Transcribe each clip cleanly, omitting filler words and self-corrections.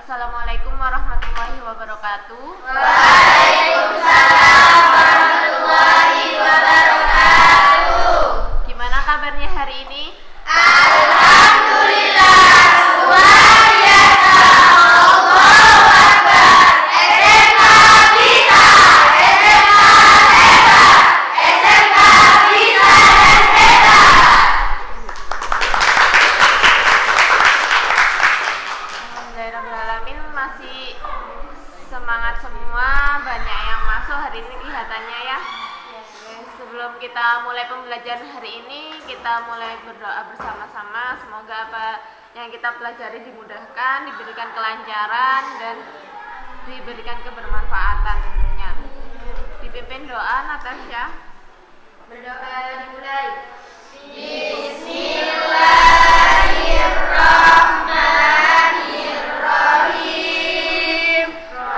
Assalamualaikum warahmatullahi wabarakatuh. Waalaikumsalam warahmatullahi wabarakatuh. Gimana kabarnya hari ini? Alhamdulillah, luar biasa. Allahu Akbar. SMK bisa, SMK hebat, SMK bisa dan hebat. Alhamdulillahirrahmanirrahim, masih semangat semua, banyak yang masuk hari ini kelihatannya ya. Sebelum kita mulai pembelajaran hari ini, kita mulai berdoa bersama-sama. Semoga apa yang kita pelajari dimudahkan, diberikan kelancaran, dan diberikan kebermanfaatan tentunya. Dipimpin doa Natasha. Berdoa dimulai. Bismillahirrahmanirrahim.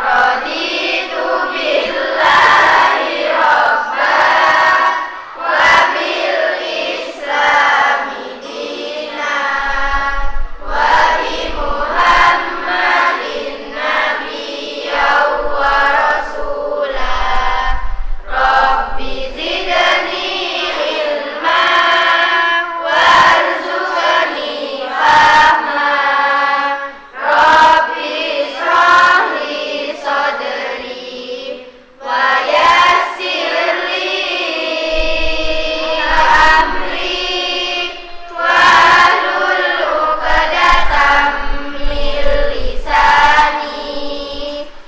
Raditu billahi robban wa bil islami dinan wa bi Muhammadin nabiyyan wa rasulah. Rabbi zidni ilma warzuqni fahma. Rabbi ishrah li sadri wa yassir li amri wahlul 'uqdatam min lisani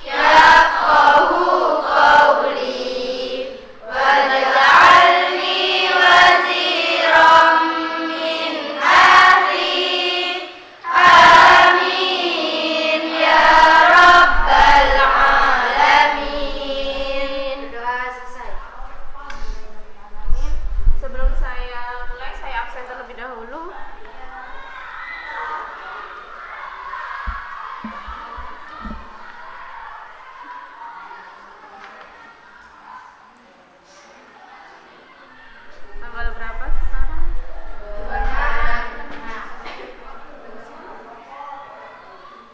yafqahu qawli waj'alni waziran min ahli. Amin ya rabbal alamin. Doa selesai. Sebelum saya mulai, saya absen terlebih dahulu. Tanggal berapa sekarang?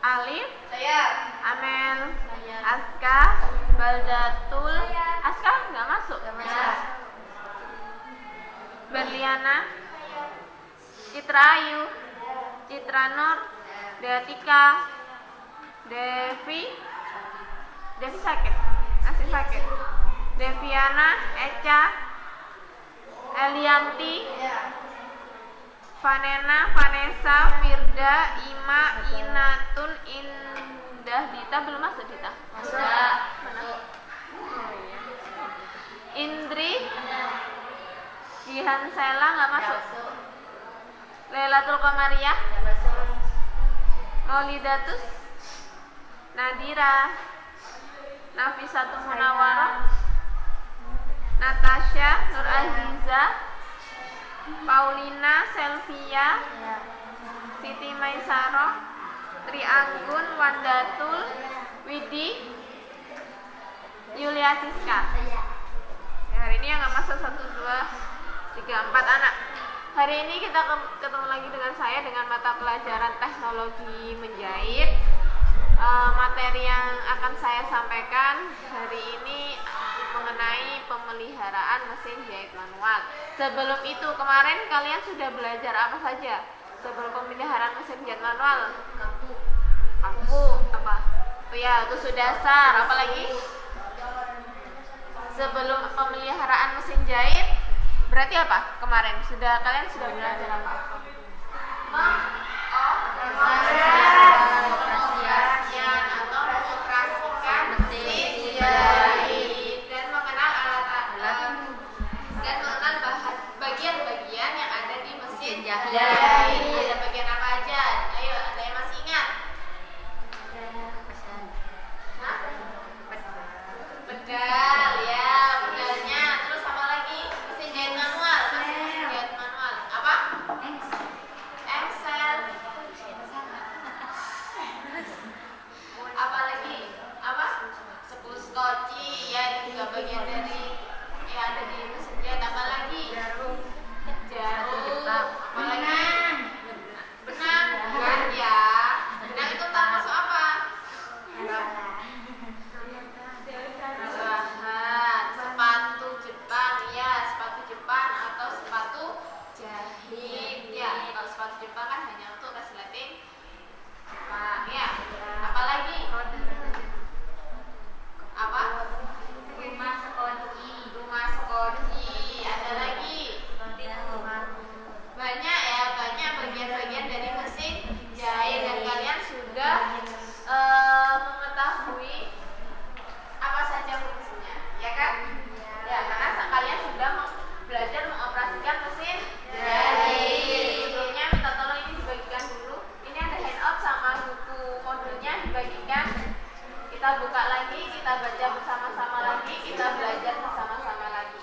Alif, Saya. Amel, Saya. Aska, Baldatul. Aska nggak masuk. Berliana, Citra Ayu, Citra Nur, Deatika, Devi sakit, masih sakit. Deviana, Eca, Elianti, Vanena, Vanessa, Firda, Ima, Inatun, Indah, Dita belum masuk Dita. Masuk. Mana? Oh, iya. Indri, Jihan Sela nggak masuk. Lailatul Qamariyah, Maulidatus, Nadira, Nafisatul Munawarah, Natasha, Nur Aziza, Paulina, Selvia, Siti Maisaro, Tri Anggun, Wandatul, Widi, Yulia Siska. Ya, hari ini yang nggak masuk 1, 2, 3, 4 anak. Hari ini kita ketemu lagi dengan saya dengan mata pelajaran teknologi menjahit. Materi yang akan saya sampaikan hari ini mengenai pemeliharaan mesin jahit manual. Sebelum itu, kemarin kalian sudah belajar apa saja sebelum pemeliharaan mesin jahit manual? Kaku apa? Oh ya, tusuk dasar. Apa lagi? Sebelum pemeliharaan mesin jahit, berarti apa? Kemarin kalian sudah belajar apa? Mengoperasikan atau mengoperasikan mesin jahit dan mengenal alat-alat dan mengenal bagian-bagian yang ada di mesin jahit. Ada bagian apa aja? Ayo, ada yang masih ingat? Hah? Pedal, ya, pedalnya. Terus apa lagi? Mesin jahit manual. Apa? dibagikan. Kita buka lagi, kita baca bersama-sama lagi, kita belajar bersama-sama lagi.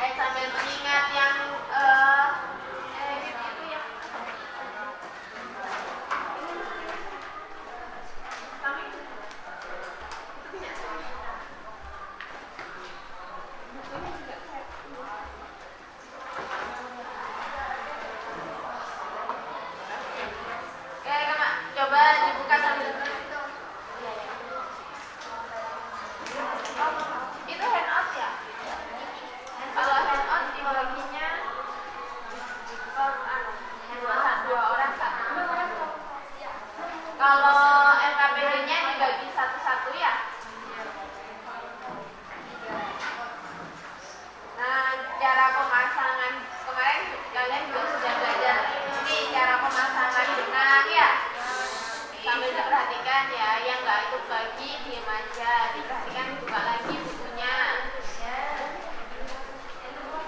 Ayo sambil mengingat yang itu ya. Kami punya semua. Bukunya juga saya. Oke, Kak, coba dibuka sambil itu. Itu handout ya? Kalau handout dibaginya dua orang Kak. Kalau LKPD-nya dibagi satu-satu ya? Nah, cara pemasangan kemarin kalian juga sudah belajar ini cara pemasangan benang ya. Sambil diperhatikan ya, yang nggak ikut bagi diam aja, diperhatikan buka lagi bukunya.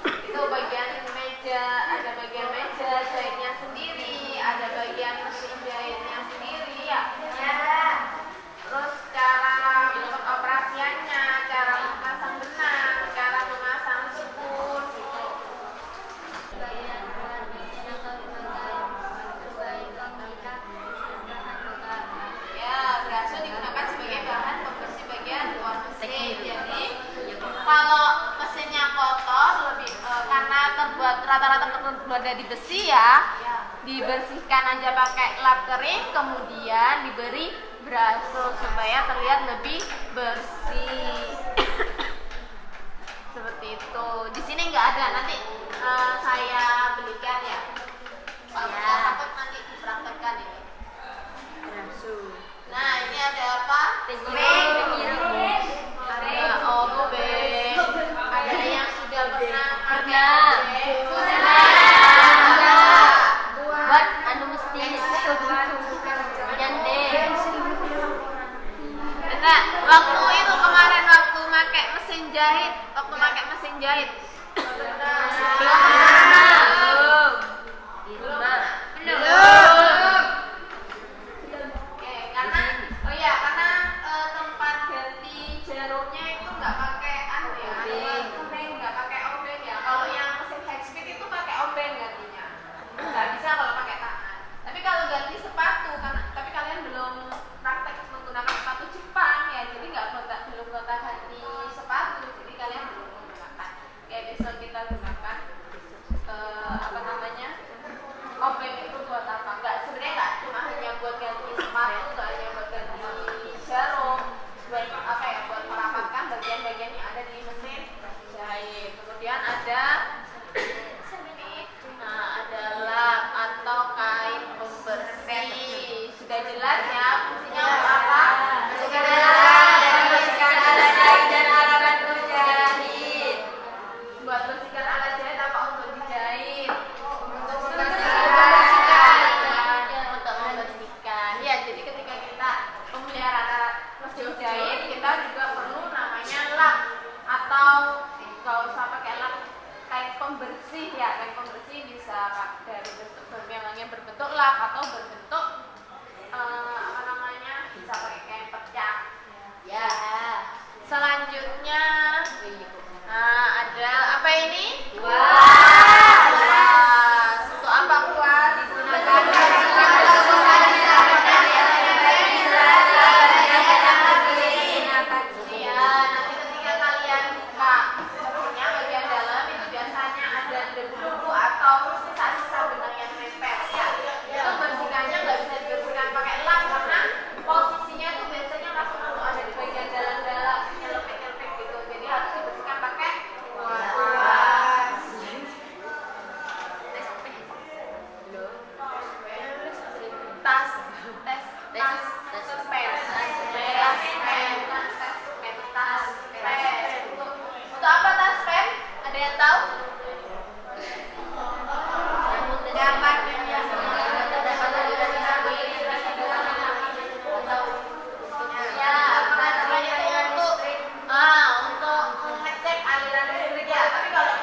Itu bagian meja, ada bagian meja jahitnya sendiri, ada bagian mesin jahitnya sendiri ya. Terus cara operasiannya, cara memasang benang, cara memasang siput gitu. Ya, braso digunakan sebagai bahan pembersih bagian luar mesin. Jadi kalau mesinnya kotor lebih karena terbuat rata-rata terbuat dari besi ya, dibersihkan aja pakai lap kering, kemudian diberi braso supaya terlihat lebih bersih. Seperti itu. Di sini nggak ada, nanti saya belikan ya. Pak takut nanti dipraktekkan ini. Nah, ini ada apa? Ada obeng. Ada yang sudah pernah pakai Buat anu mesti Nah, waktu itu kemarin waktu pakai mesin jahit, belum. Oke, karena karena tempat ganti jarumnya itu nggak pakai nggak pakai obeng ya. Kalau yang mesin high speed itu pakai obeng gantinya. Nggak bisa kalau pakai tangan. Tapi kalau ganti sepatu, tapi kalian belum praktek menggunakan sepatu Jepang ya, jadi belum gonta ganti sepatu, jadi kalian belum menggunakan. Kayak besok kita gunakan obeng itu buat apa? Sebenarnya nggak cuma hanya buat ganti sepatu, nggak hanya buat ganti jarum, buat merapatkan bagian-bagian yang ada di mesin jahit. Kemudian ada ada lap atau kain pembersih. Sudah jelas ya fungsinya untuk apa? Sudah jelas. Membersihkan alat jahit dan alat bantu jahit. Buat bersihkan alat jahit apa untuk dijahit? Untuk membersihkan. Ya, jadi ketika kita memelihara alat mesin jahit, kita juga perlu namanya lap atau nggak usah pakai lap, kain pembersih ya. Kain pembersih bisa dari bentuk yang berbentuk lap atau berbentuk bisa pakai kain pecah ya. Selanjutnya ada apa ini? Kuas. Untuk apa kuas? Digunakan nanti ketika kalian buka jarumnya bagian dalam itu biasanya ada debu-debu atau sisa-sisa benang yang nempel ya. Itu bersihkannya nggak bisa dibersihkan pakai lap karena posisinya itu biasanya langsung ada di bagian dalam-dalam nyelpek-nyelpek gitu. Jadi harus dibersihkan pakai kuas. Untuk apa tas pen? Ada yang tahu? Untuk mengecek aliran listrik ya. Tapi kalau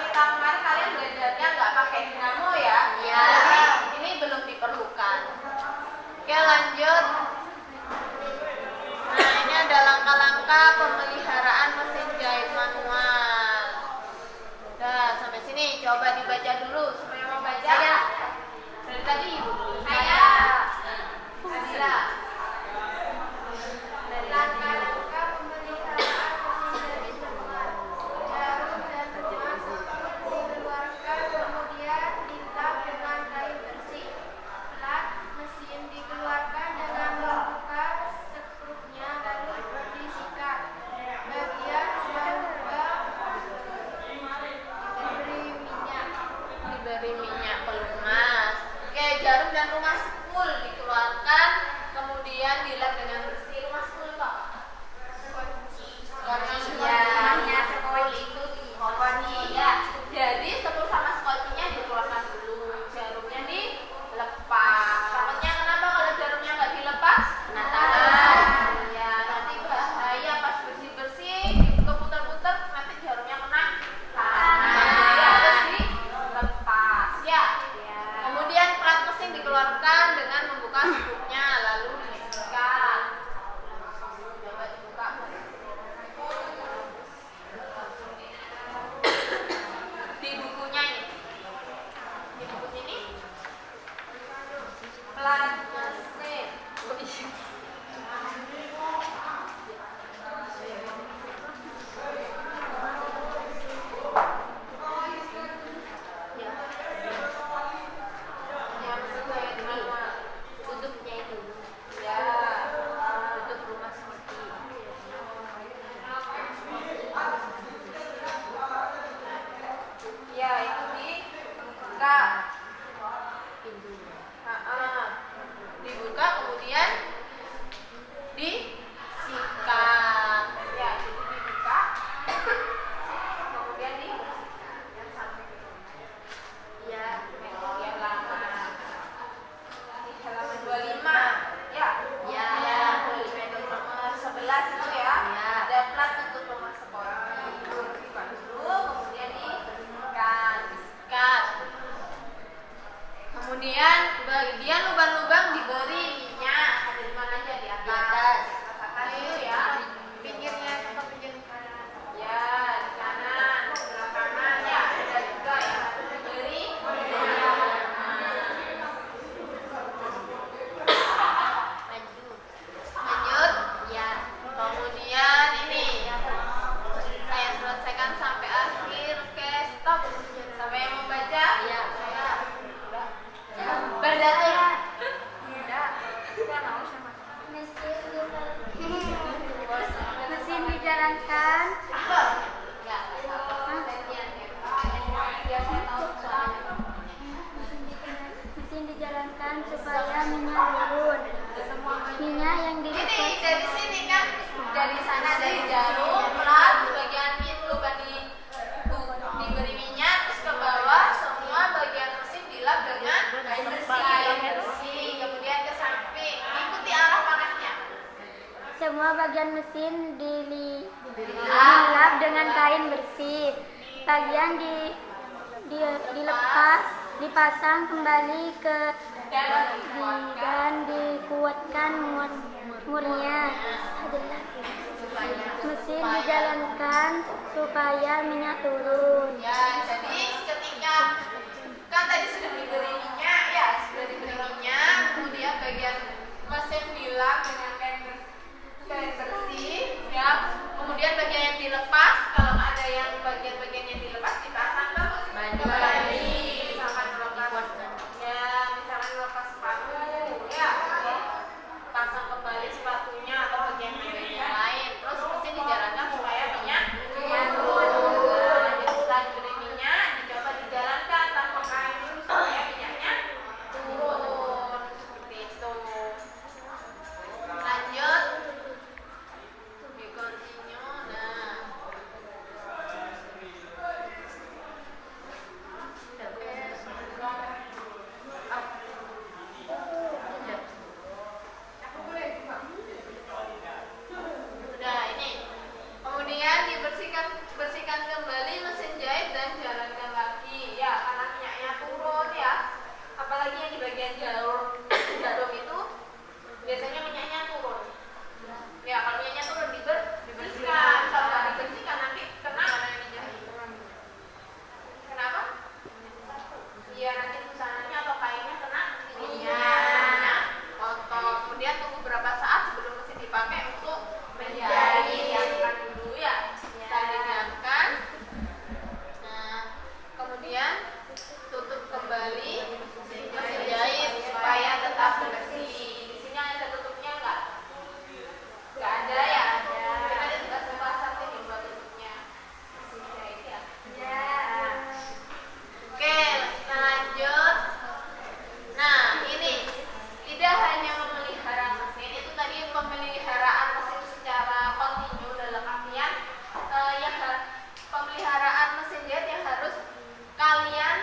bagian mesin dilap dengan kain bersih. Bagian dilepas, dipasang kembali dan dikuatkan murnya. Mesin dijalankan supaya minyak turun. Ya, jadi ketika kan tadi sudah diberi minyak, ya sudah diberi minyak, kemudian bagian mesin dilap dengan kain bersih, ya. Kemudian bagian yang dilepas, kalau ada yang bagian-bagian yang dilepas dipasang kembali, misalkan melepas, ya, misalkan melepas sepatu, ya, pasang kembali sepatunya atau bagian-bagian yang lain. Terus mesin dijalankan supaya minyak turun. Jadi setelah diberi minyak, dicoba dijalankan tanpa kain dulu supaya minyaknya turun. Seperti itu. Lanjut. We continue. Nah. Sudah ini. Kemudian bersihkan kembali mesin jahit dan jalankan lagi. Ya, karena minyaknya turun ya. Apalagi yang di bagian jarum itu biasanya minyaknya turun. Ya, kalau minyaknya turun dibersihkan. Kalau nggak dibersihkan nanti kena kenapa? Iya, nanti busananya atau kainnya kena minyak, kotor. Kemudian tunggu berapa saat sebelum mesin dipakai untuk menjahit. Diamkan dulu ya. Setelah didiamkan, nah kemudian tutup kembali mesin jahit supaya tetap bersih. Di sini ada tutupnya nggak? Nggak ada ya. Kita ada tugas pembahasan ini buat tutupnya mesin jahit ya. Oke, kita lanjut. Nah, ini tidak hanya memelihara mesin, itu tadi pemeliharaan mesin secara kontinu dalam artian pemeliharaan mesin jahit yang harus kalian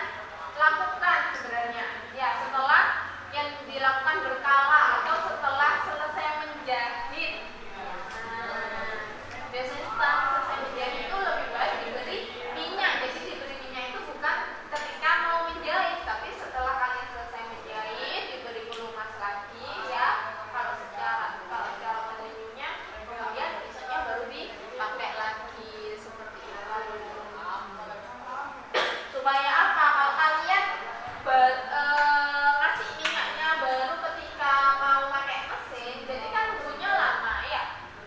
lakukan sebenarnya. Ya, setelah yang dilakukan berkala atau setelah selesai menjahit. Nah, biasanya setelah selesai menjahit itu lebih baik diberi minyak. Jadi diberi minyak itu bukan ketika mau menjahit, tapi setelah kalian selesai menjahit diberi pelumas lagi ya. Kalau secara kontinunya, kemudian besoknya baru dipakai lagi seperti itu. Supaya apa? Kalau kalian ngasih minyaknya baru ketika mau pakai mesin, jadi kan nunggunya lama ya.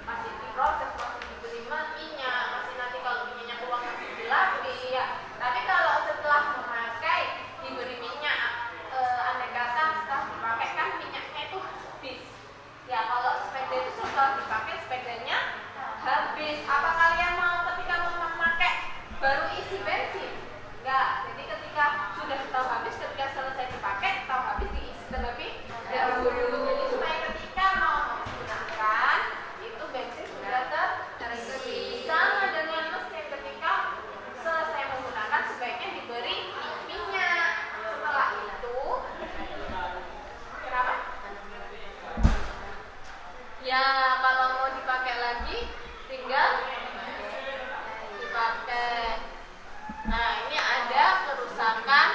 Masih diproses, masih diberi minyak, masih nanti kalau minyaknya keluar masih dilapis ya. Tapi kalau setelah memakai diberi minyak, andai kata setelah dipakai kan minyaknya itu habis. Ya, kalau sepeda itu setelah dipakai sepedanya habis. Apa kalian mau ketika mau memakai baru isi bensin? Enggak. Jadi ketika sudah tahu habis, ketika selesai dipakai tahu habis diisi terlebih dahulu. Jadi supaya ketika mau menggunakan itu bensin sudah terisi. Sama dengan mesin, ketika selesai menggunakan sebaiknya diberi minyak. Setelah itu kenapa? Ya, kalau mau dipakai lagi tinggal dipakai. Nah, ini ada kerusakan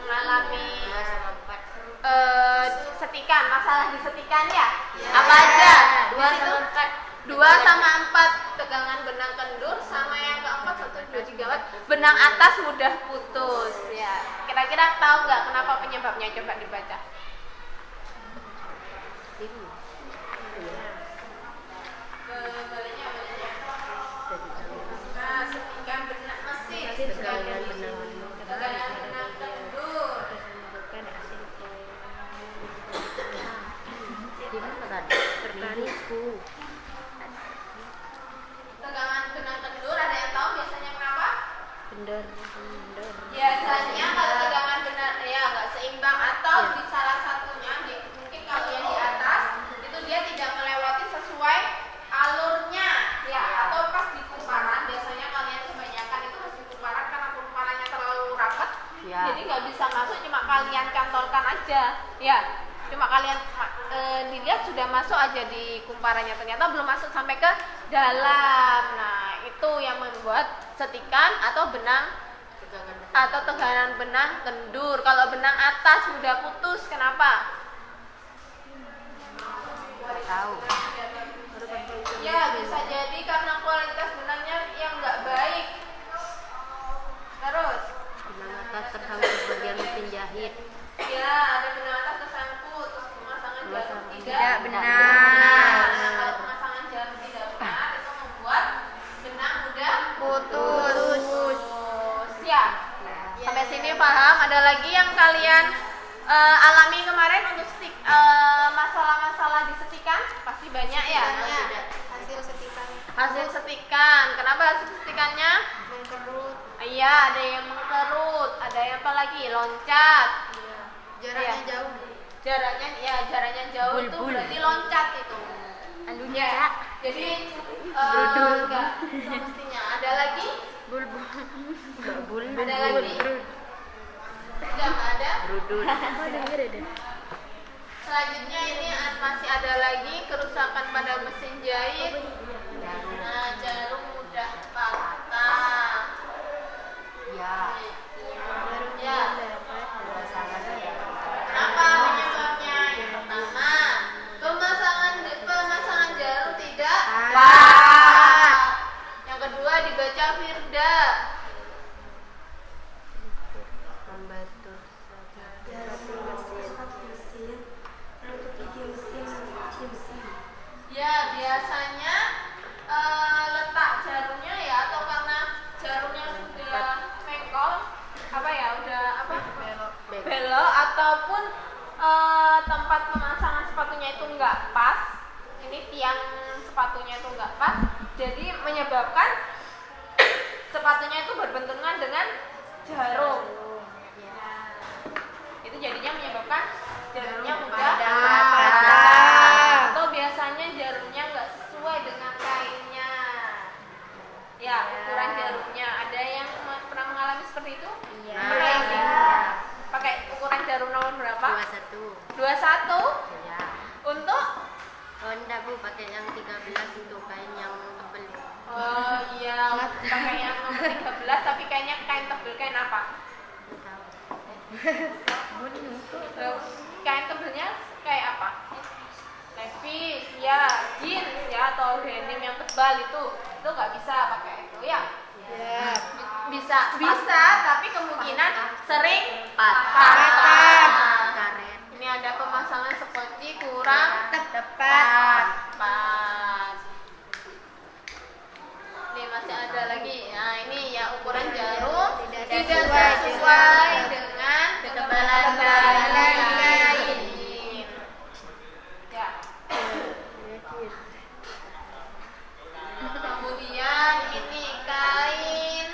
mengalami 2/4. setikan, masalah di setikan ya? Apa aja? 2/4. 2/4 tegangan benang kendur, sama yang keempat 1, 2, 3, 4 benang atas mudah putus ya. Kira-kira tahu nggak kenapa penyebabnya? Coba dibaca. Nah, setikan benang mesin, tegangan benang kendur. Tegangan benang kendur ada yang tahu biasanya kenapa? Biasanya kalau tegangan benar ya nggak seimbang atau di salah satunya mungkin kalau yang di atas itu dia tidak melewati sesuai alurnya ya, atau pas di kumparan biasanya kalian kebanyakan itu pas di kumparan karena kumparannya terlalu rapat jadi nggak bisa masuk, cuma kalian cantolkan aja ya, cuma kalian dilihat sudah masuk aja di kumparannya, ternyata belum masuk sampai ke dalam. Nah itu yang membuat setikan atau tegangan benang kendur. Kalau benang atas mudah putus, kenapa? Tahu. Ya bisa jadi karena kualitas benangnya yang nggak baik. Terus Benang atas tersangkut bagian mesin jahit. ya ada benang atas tersangkut, terus pemasangan jarum Tidak benar. Nah, kalau pemasangan jarum tidak benar itu membuat benang mudah putus. Ya. Sampai sini paham? Ada lagi yang kalian alami kemarin untuk masalah-masalah di setikan? Pasti banyak ya. Hasil setikan. Kenapa hasil setikannya? Mengkerut. Iya, ada yang mengkerut, ada yang apa lagi? Loncat. Jaraknya Iya. jauh. Jaraknya jauh itu berarti loncat itu. Alunya. Ya. Jadi enggak semestinya. Ada lagi? Ada lagi? Enggak ada. Selanjutnya ini masih ada lagi kerusakan pada mesin jahit. Nah, jarum mudah patah. Ya. Ya. Kenapa penyebabnya? Yang pertama, pemasangan jarum tidak pas. Yang kedua dibaca Firda. Membantu. Ya biasanya letak jarumnya ya, atau karena jarumnya sudah mengkol, apa ya, udah apa belok ataupun tempat pemasangan sepatunya itu enggak pas, ini tiang sepatunya itu enggak pas, jadi menyebabkan sepatunya itu berbenturan dengan jarum. Nah, itu jadinya menyebabkan jarumnya mudah patah. Atau biasanya jarumnya nggak sesuai dengan kainnya. Ya, ukuran jarumnya. Ada yang pernah mengalami seperti itu? Iya. Pakai ukuran jarum nomor berapa? 21. 21. Ya. Untuk? Oh enggak Bu, pakai yang 13 untuk kain yang tebal. Oh iya, pakai yang nomor 13 tapi kayaknya kain tebel. Kain apa? Kain tebelnya kayak apa? Levi's, ya, jeans ya, atau denim yang tebal itu nggak bisa pakai itu ya. Bisa, tapi kemungkinan sering patah. Karet. Ini ada pemasangan seperti kurang tepat. Ini masih ada lagi. Nah, ini ya ukuran jarum tidak sesuai dengan ketebalan kain. Ya. Kemudian ini kain.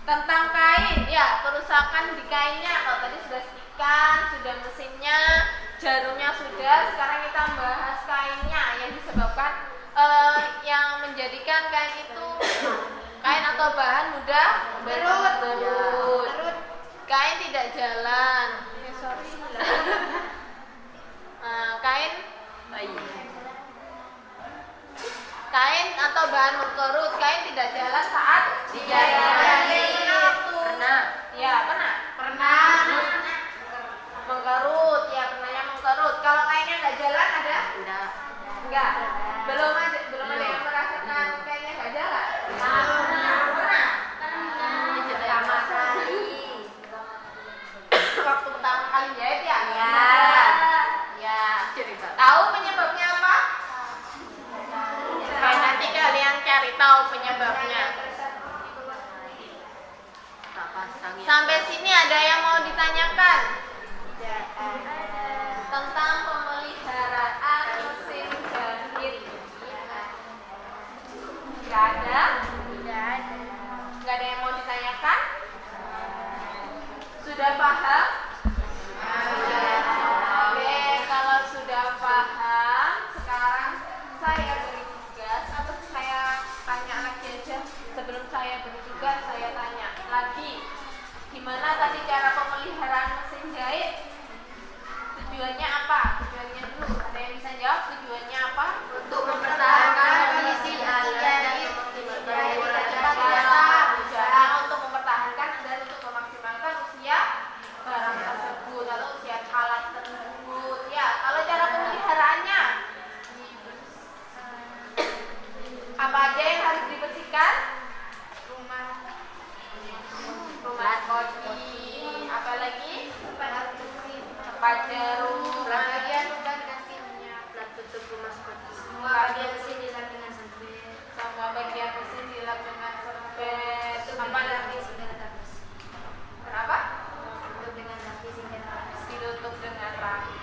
Tentang kain, ya, kerusakan di kainnya. Kalau tadi sudah setikan, sudah mesinnya, jarumnya sudah. Sekarang kita bahas kainnya yang disebabkan yang menjadikan kain itu kain atau bahan mudah berut. Kain tidak jalan. Kain atau bahan mengkerut, kain tidak jalan saat dijahit. Ya, Enggak. Belum ada yang merasakan kayaknya nggak jalan. Pertama kali. Waktu pertama kali jahit ya? Ya. Tahu penyebabnya apa? Nanti kalian cari tahu penyebabnya. Sampai sini ada yang mau ditanyakan? Tentang pemeliharaan mesin jahit. Nggak ada? Nggak ada yang mau ditanyakan? Sudah paham? Oke, kalau sudah paham, sekarang saya beri tugas atau saya tanya lagi aja. Sebelum saya beri tugas, saya tanya lagi. Gimana tadi cara pemeliharaan mesin jahit? Tujuannya apa? Tujuannya dulu. Ada yang bisa jawab tujuannya apa? Untuk mempertahankan kondisi mesin jahit. Tujuannya untuk mempertahankan dan untuk memaksimalkan usia barang tersebut atau usia alat tersebut. Ya, kalau cara pemeliharaannya apa aja yang harus dibersihkan? Rumah koci, apalagi tempat jeruk, Bagian ludah dikasih minyak. Plat tutup rumah koci. Semua bagian mesin dilap dengan serbet. sama bagian mesin dilap dengan serbet. Apa lagi sehingga tetap bersih. Kenapa? Tutup dengan rapi sehingga tetap bersih. Ditutup dengan rapi.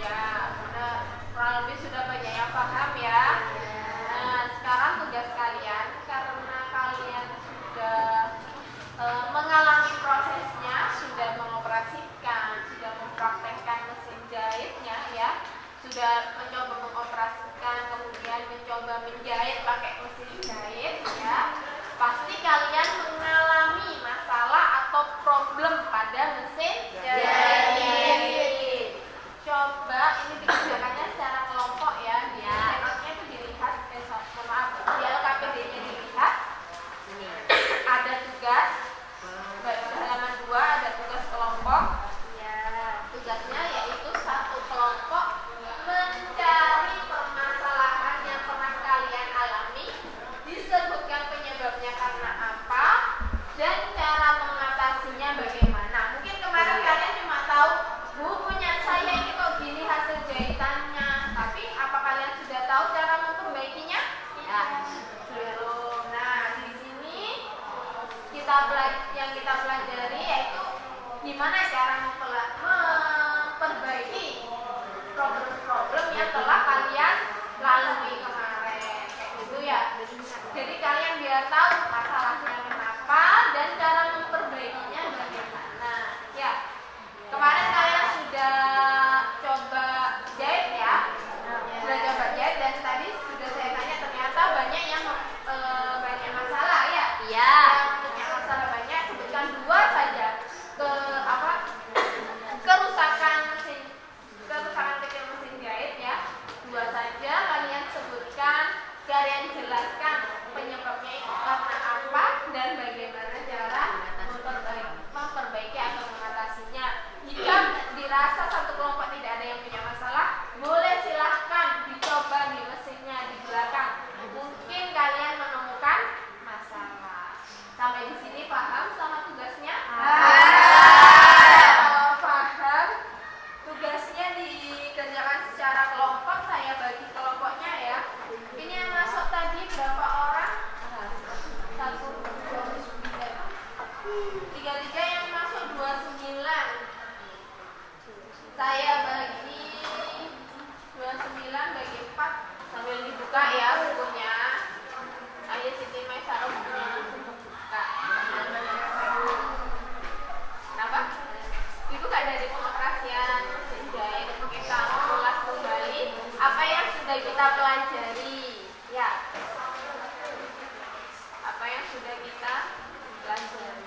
Ya, benar. Kurang lebih sudah banyak yang paham ya. Nah, sekarang tugas kalian karena kalian sudah mengalami prosesnya, sudah mengoperasikan, sudah mempraktekkan mesin jahitnya ya, sudah mencoba mengoperasikan, kemudian mencoba menjahit pakai mesin jahit ya, pasti kalian mengalami masalah atau problem pada mesin jahit. Coba ini dikerjakannya secara kelompok ya, di senotnya itu dilihat, di LKPD-nya dilihat. Ada tugas halaman 2 ada tugas kelompok. Ya, tugasnya yaitu satu kelompok mencari permasalahan yang pernah kalian alami, disebutkan penyebabnya karena apa dan cara mengatasinya bagaimana. Mungkin kemarin kalian cuma tahu, Bu, punya saya ini kok gini hasil jahitannya, tapi apa kalian sudah tahu cara memperbaikinya? Ya, belum. Nah, di sini yang kita pelajari yaitu gimana cara memperbaiki problem-problem yang telah kalian lalui kemarin, kayak gitu ya. Jadi kalian biar tahu masalahnya kenapa dan cara memperbaikinya bagaimana. Ya, kemarin kalian sudah coba jahit ya, sudah coba jahit dan tadi sudah saya tanya ternyata banyak yang banyak masalah ya. Iya. Punya masalah banyak, sebutkan 2 saja. Kerusakan kecil mesin jahit ya. 2 saja kalian sebutkan, kalian jelaskan penyebabnya itu karena apa dan bagaimana cara memperbaiki atau mengatasinya. Jika dirasa satu kelompok tidak ada yang punya masalah, boleh silahkan dicoba di mesinnya di belakang. Mungkin kalian menemukan masalah. Sampai di sini paham sama tugasnya? Kalau paham, tugasnya dikerjakan secara kelompok. Saya bagi kelompoknya ya. Ini yang masuk tadi berapa orang? 1, 2, 3 yang masuk 29. Saya bagi 29 bagi 4 sambil dibuka ya bukunya. Ayo Siti Maisaro bukunya langsung buka. Kenapa? Dibuka dari pengoperasian mesin jahit. Kita mengulas kembali apa yang sudah kita pelajari. Ya. Apa yang sudah kita pelajari.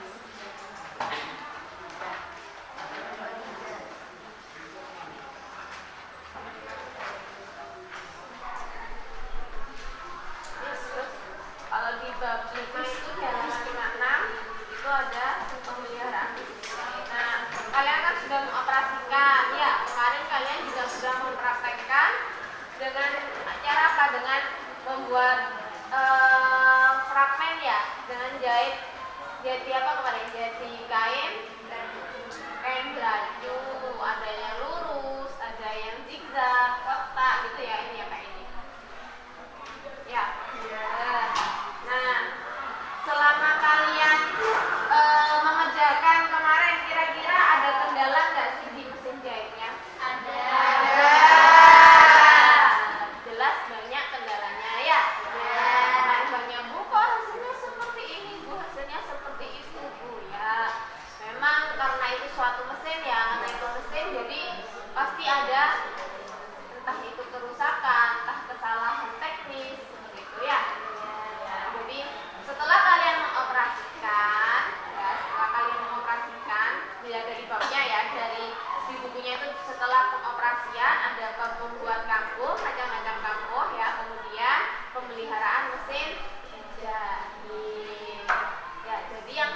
Kalau di bab 5 itu di halaman 56 itu ada pemeliharaan. Nah, kalian kan sudah mengoperasikan ya. Kemarin kalian juga sudah mempraktekkan dengan cara apa? Dengan membuat fragmen ya, dengan jahit apa kemarin? Jahit kain dan kain baju, ada yang lurus, ada yang zigzag, kotak gitu ya, ini ya kayak ini. Ya. Nah, selama kalian mengerjakan kemarin, kira-kira ada kendala nggak sih di mesin jahitnya? Ada. Jelas banyak kendalanya ya. Nah, banyak bu, kok hasilnya seperti ini bu, hasilnya seperti itu bu ya. Memang karena itu suatu mesin ya, karena itu mesin jadi pasti ada entah itu kerusakan, entah kesalahan teknis begitu ya. Jadi setelah kalian mengoperasikan, ya, dilihat dari babnya ya, dari di bukunya itu setelah pengoperasian ada bab membuat kampuh, macam-macam kampuh ya, kemudian pemeliharaan mesin jahit. Ya, jadi yang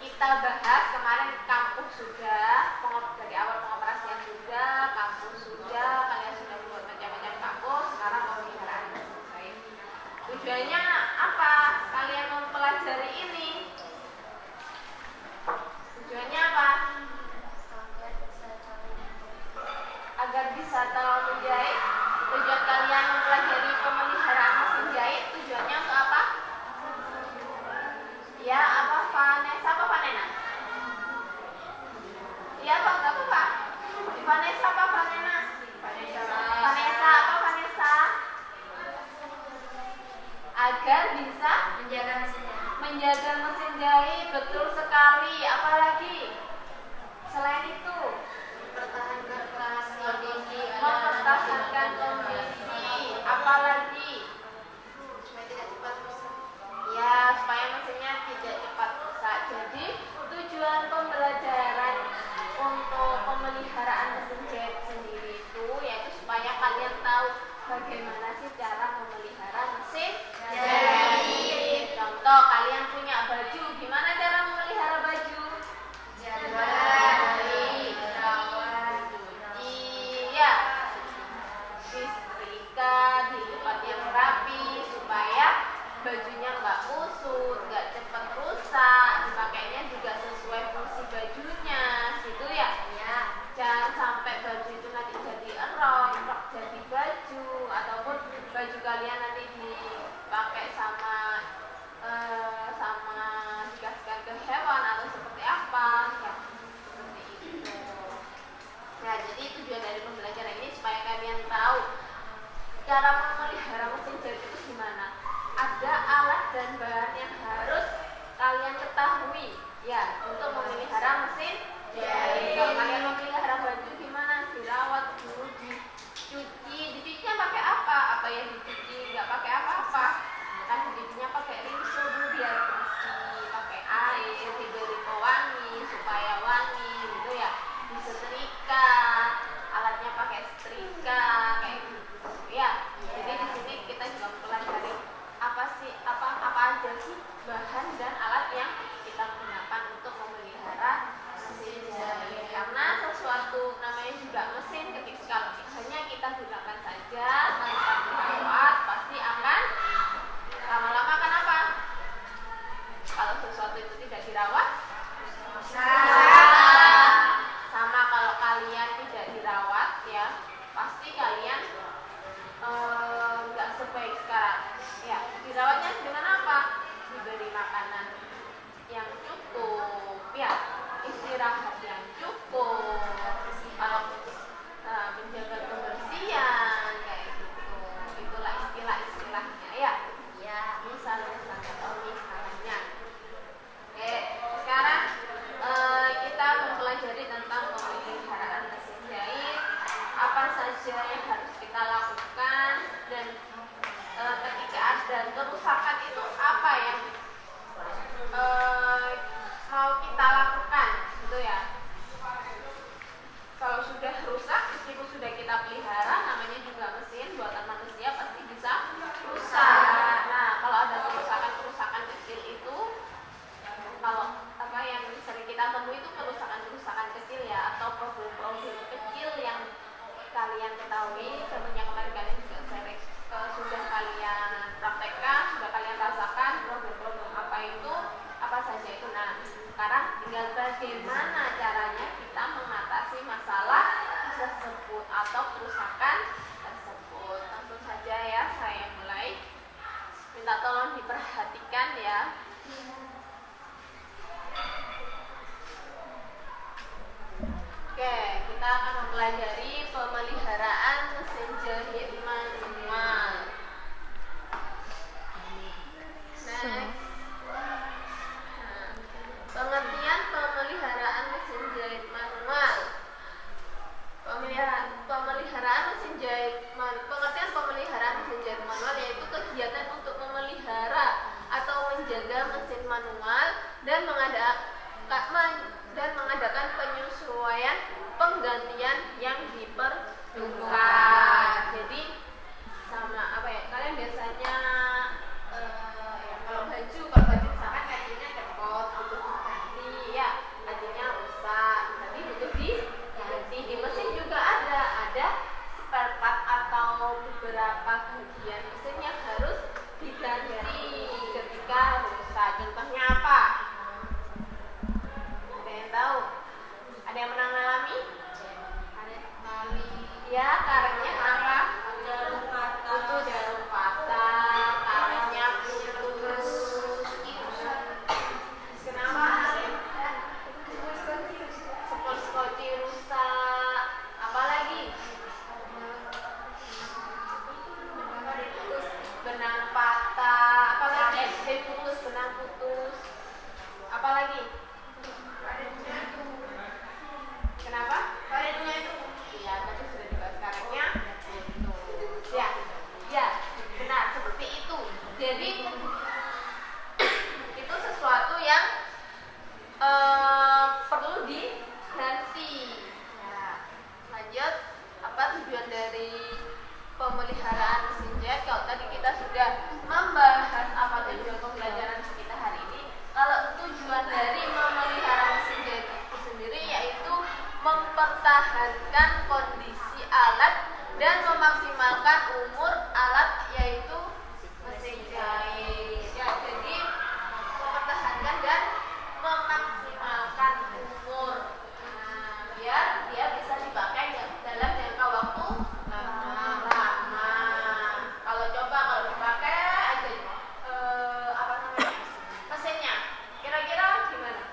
kita bahas kemarin kampuh sudah, dari awal pengoperasian sudah, kampuh sudah, kalian sudah membuat macam-macam kampuh, sekarang pemeliharaan mesin jahit. Tujuannya apa? Kalian mempelajari ini. Tujuannya apa? Agar bisa tahu menjahit. Tujuan kalian mempelajari pemeliharaan mesin jahit, tujuannya untuk apa? Ya, apa Vanessa, apa Vanena? Ya, apa enggak apa? Vanessa apa Vanena? Vanessa apa Vanessa? Agar bisa menjaga mesin jahit, betul sekali. Apalagi selain itu, mempertahankan kondisi. Apalagi ya, supaya mesinnya tidak cepat rusak. Jadi tujuan pembelajaran untuk pemeliharaan mesin jahit sendiri itu yaitu supaya kalian tahu bagaimana sih cara memelihara mesin jahit. Contoh, kalian punya baju, gimana cara memelihara baju? Disetrika, dilipat yang rapi supaya bajunya nggak kusut, nggak cepat rusak, dipakainya juga sesuai fungsi bajunya, gitu ya. Jangan sampai baju itu nanti jadi rok jadi baju, ataupun baju kalian nanti dipakai sama dikasihkan ke hewan atau seperti apa, ya seperti itu. Nah, jadi tujuan dari pembelajaran ini supaya kalian tahu cara memelihara mesin jahit itu gimana. Ada alat dan bahan yang harus kalian ketahui ya untuk memelihara mesin jahit. Kalau kalian memelihara baju gimana? Dirawat dulu, dicucinya pakai apa? Apa yang dicuci? Nggak pakai apa-apa. Kan dicucinya pakai rinso dulu biar bersih, pakai air, diberi pewangi supaya wangi gitu ya. Disetrika, alatnya pakai setrika kayak gitu ya. Jadi di sini kita juga mempelajari apa aja sih bahan dan alat yang kita gunakan untuk memelihara mesin jahit. Karena sesuatu namanya juga mesin, ketika hanya kita gunakan saja tanpa dirawat pasti akan lama-lama kenapa? Kalau sesuatu itu tidak dirawat sama kalau kalian tidak dirawat ya pasti kalian nggak sebaik sekarang ya. Dirawatnya dengan apa? Diberi makanan yang cukup ya, istirahat yang cukup, kalau menjaga kebersihan kayak gitu. Itulah istilah-istilahnya ya. Misalnya. Oke, sekarang kita mempelajari tentang pemeliharaan mesin jahit, apa saja yang harus kita lakukan, dan ketika ada kerusakan itu apa yang mau kita lakukan gitu ya. Kalau sudah rusak, meskipun sudah kita pelihara, namanya juga mesin buatan manusia, pasti bisa rusak. Nah, kalau ada kerusakan kecil itu, kalau apa yang sering kita temui itu kerusakan kecil ya, atau problem-problem kecil yang kalian ketahui. Contohnya kemarin kalian juga kalian praktekkan, sudah kalian rasakan problem-problem apa saja itu. Nah, sekarang tinggal bagaimana caranya kita mengatasi masalah tersebut atau kerusakan tersebut. Langsung saja ya, saya mulai. Minta tolong diperhatikan ya. Oke, kita akan mempelajari pemeliharaan mesin jahit manual. Next. Pengertian pemeliharaan mesin jahit manual. Pengertian pemeliharaan mesin jahit manual yaitu kegiatan untuk memelihara atau menjaga mesin manual dan mengadakan penyesuaian penggantian yang diperlukan. Jadi sama apa ya? Kalian biasanya kalau baju misalkan kakinya cekot, butuh diganti ya, kakinya rusak, jadi butuh diganti. Di mesin juga ada spare part atau beberapa bagian mesin yang harus diganti ketika rusak. Contohnya apa? Ada yang tahu? Ada yang pernah mengalami? Ya, karetnya kenapa? Jarum patah, karetnya putus. Kenapa? Skoci rusak. Apalagi? Benang patah. Apalagi? Benang putus. Apalagi? Kenapa? Karetnya itu. Iya, tadi sudah dibahas karetnya. Ya, benar seperti itu. Jadi itu sesuatu yang perlu diganti. Ya, lanjut. Apa tujuan dari pemeliharaan mesin jahit? Kalau tadi kita sudah membahas apa tujuan pembelajaran kita hari ini. Kalau tujuan dari memelihara mesin jahit itu sendiri yaitu mempertahankan kondisi alat dan memaksimalkan umur alat yaitu mesin jahit. Ya, jadi mempertahankan dan memaksimalkan umur. Nah, biar dia bisa dipakai dalam jangka waktu lama. Kalau dipakai aja mesinnya, kira-kira gimana?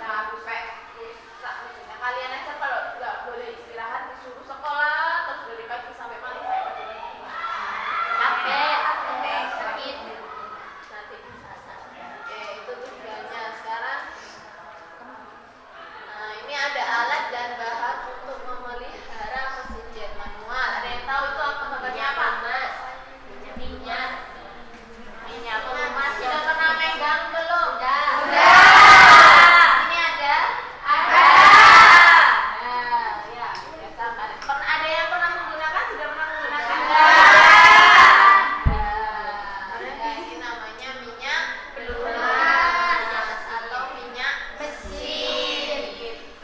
Capek, rusak mesinnya. Kalian aja kalau nggak boleh istirahat disuruh sekolah terus dari pagi sampai malam kayak capek, sakit. Nanti bisa sakit. Oke, itu tujuannya. Sekarang, nah ini ada alat dan bahan untuk memelihara mesin jahit manual. Ada yang tahu itu apa? Contohnya apa? Minyak pelumas. Sudah pernah megang belum? Sudah. Ini ada? Ada. Ya, biasa kan. Ada yang pernah menggunakan? Sudah pernah menggunakan? Ada. Ini namanya minyak pelumas atau minyak mesin.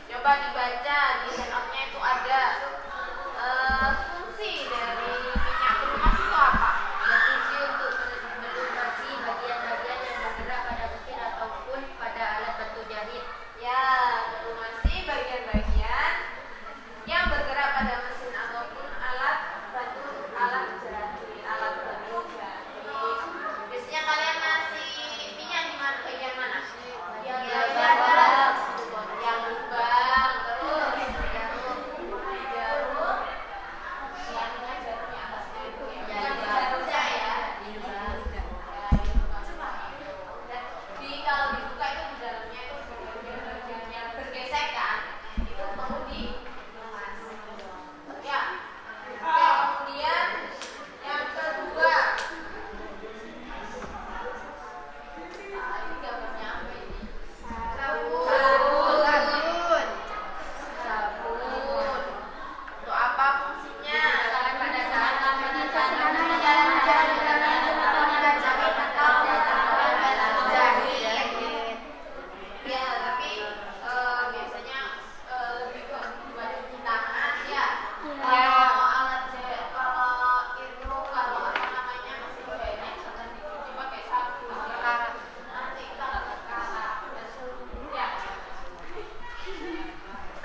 Coba dibaca di handoutnya itu ada fungsi dari minyak pelumas itu apa? Berfungsi untuk melumasi bagian-bagian yang bergerak pada mesin ataupun pada alat bantu jahit. Ya, melumasi bagian-bagian yang bergerak pada mesin ataupun alat bantu jahit. Biasanya kalian ngasih minyak di mana? Bagian mana? Yang lubang, terus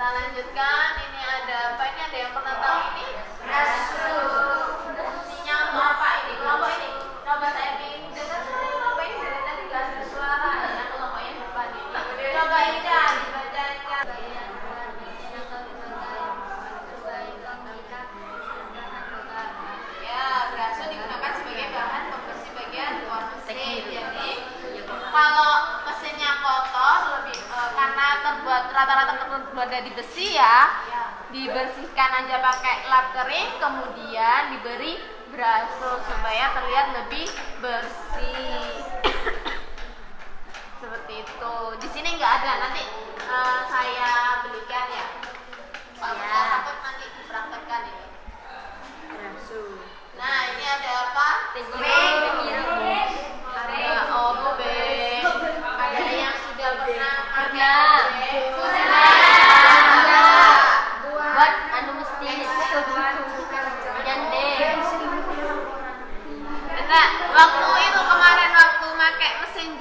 Kita lanjutkan. Ini ada apa? Ini ada yang pernah tahu ini? Fungsinya apa ini? Kelompok ini. Coba saya ingin dengar kelompok ini dari tadi nggak ada suara. Ya kelompok yang depan ini. Coba Ida dibacakan. Ya, beraso digunakan sebagai bahan pembersih bagian luar mesin. Jadi kalau mesinnya kotor lebih karena rata-rata terbuat dari besi ya, dibersihkan aja pakai lap kering, kemudian diberi braso supaya terlihat lebih bersih. Seperti itu. Di sini nggak ada, nanti saya belikan ya. Kalau takut nanti dipraktekkan ini. Nah, ini ada apa? Ada obeng. Ada yang sudah pernah pakai Buat anu mesti nyande. Nah, waktu itu kemarin waktu pakai mesin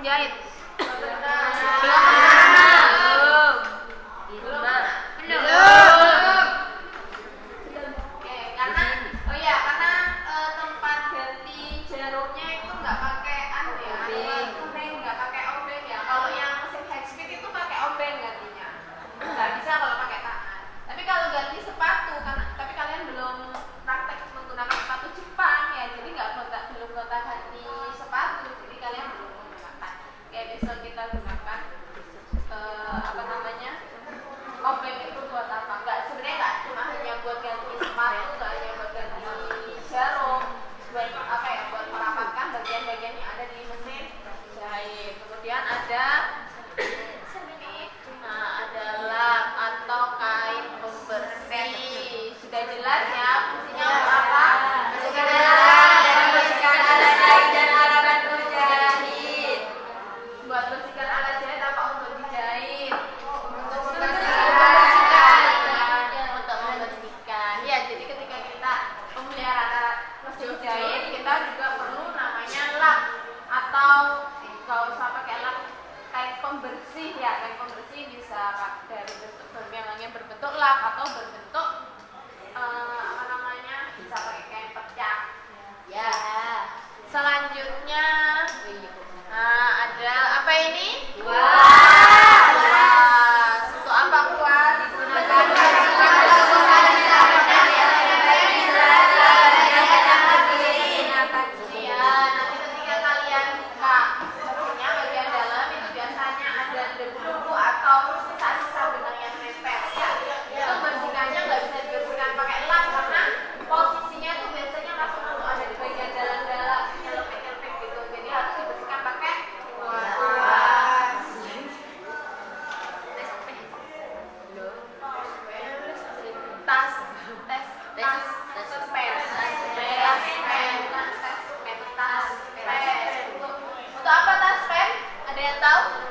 jahit, belum. Oke, karena karena tempat ganti jarumnya itu nggak pakai nggak pakai obeng ya. Kalau yang mesin high speed itu pakai obeng gantinya. Nggak bisa kalau pakai tangan. Tapi kalau ganti sepatu, tapi kalian belum praktek menggunakan sepatu Jepang ya, jadi belum gonta ganti sepatu, jadi kalian belum menggunakan. Kayak besok kita gunakan obeng itu buat apa? Sebenarnya nggak cuma hanya buat ganti sepatu, nggak hanya buat ganti jarum, buat merapatkan bagian-bagian yang ada di mesin jahit. Kemudian ada ada lap atau kain pembersih. Sudah jelas ya fungsinya untuk apa? Sudah jelas. Membersihkan alat jahit dan alat bantu jahit. Buat bersihkan alat jahit apa untuk dijahit? Untuk membersihkan. Ya, jadi ketika kita pemeliharaan alat mesin jahit, kita juga perlu namanya lap atau kalau usah pakai lap, kain pembersih ya. Kain pembersih bisa dari bentuk yang berbentuk lap atau berbentuk bisa pakai kain pecah. Ya. Selanjutnya ada apa ini? Kuas. Untuk apa kuas? Nanti ketika kalian buka mesinnya bagian dalam itu biasanya ada debu-debu atau sisa-sisa benang yang nempel ya. Itu bersihkannya nggak bisa dibersihkan pakai lap karena posisinya tuh biasanya langsung ada di bagian dalam-dalam, nyelpek-nyelpek gitu. Jadi harus dibersihkan pakai kuas. Untuk apa tas pen? Ada yang tahu?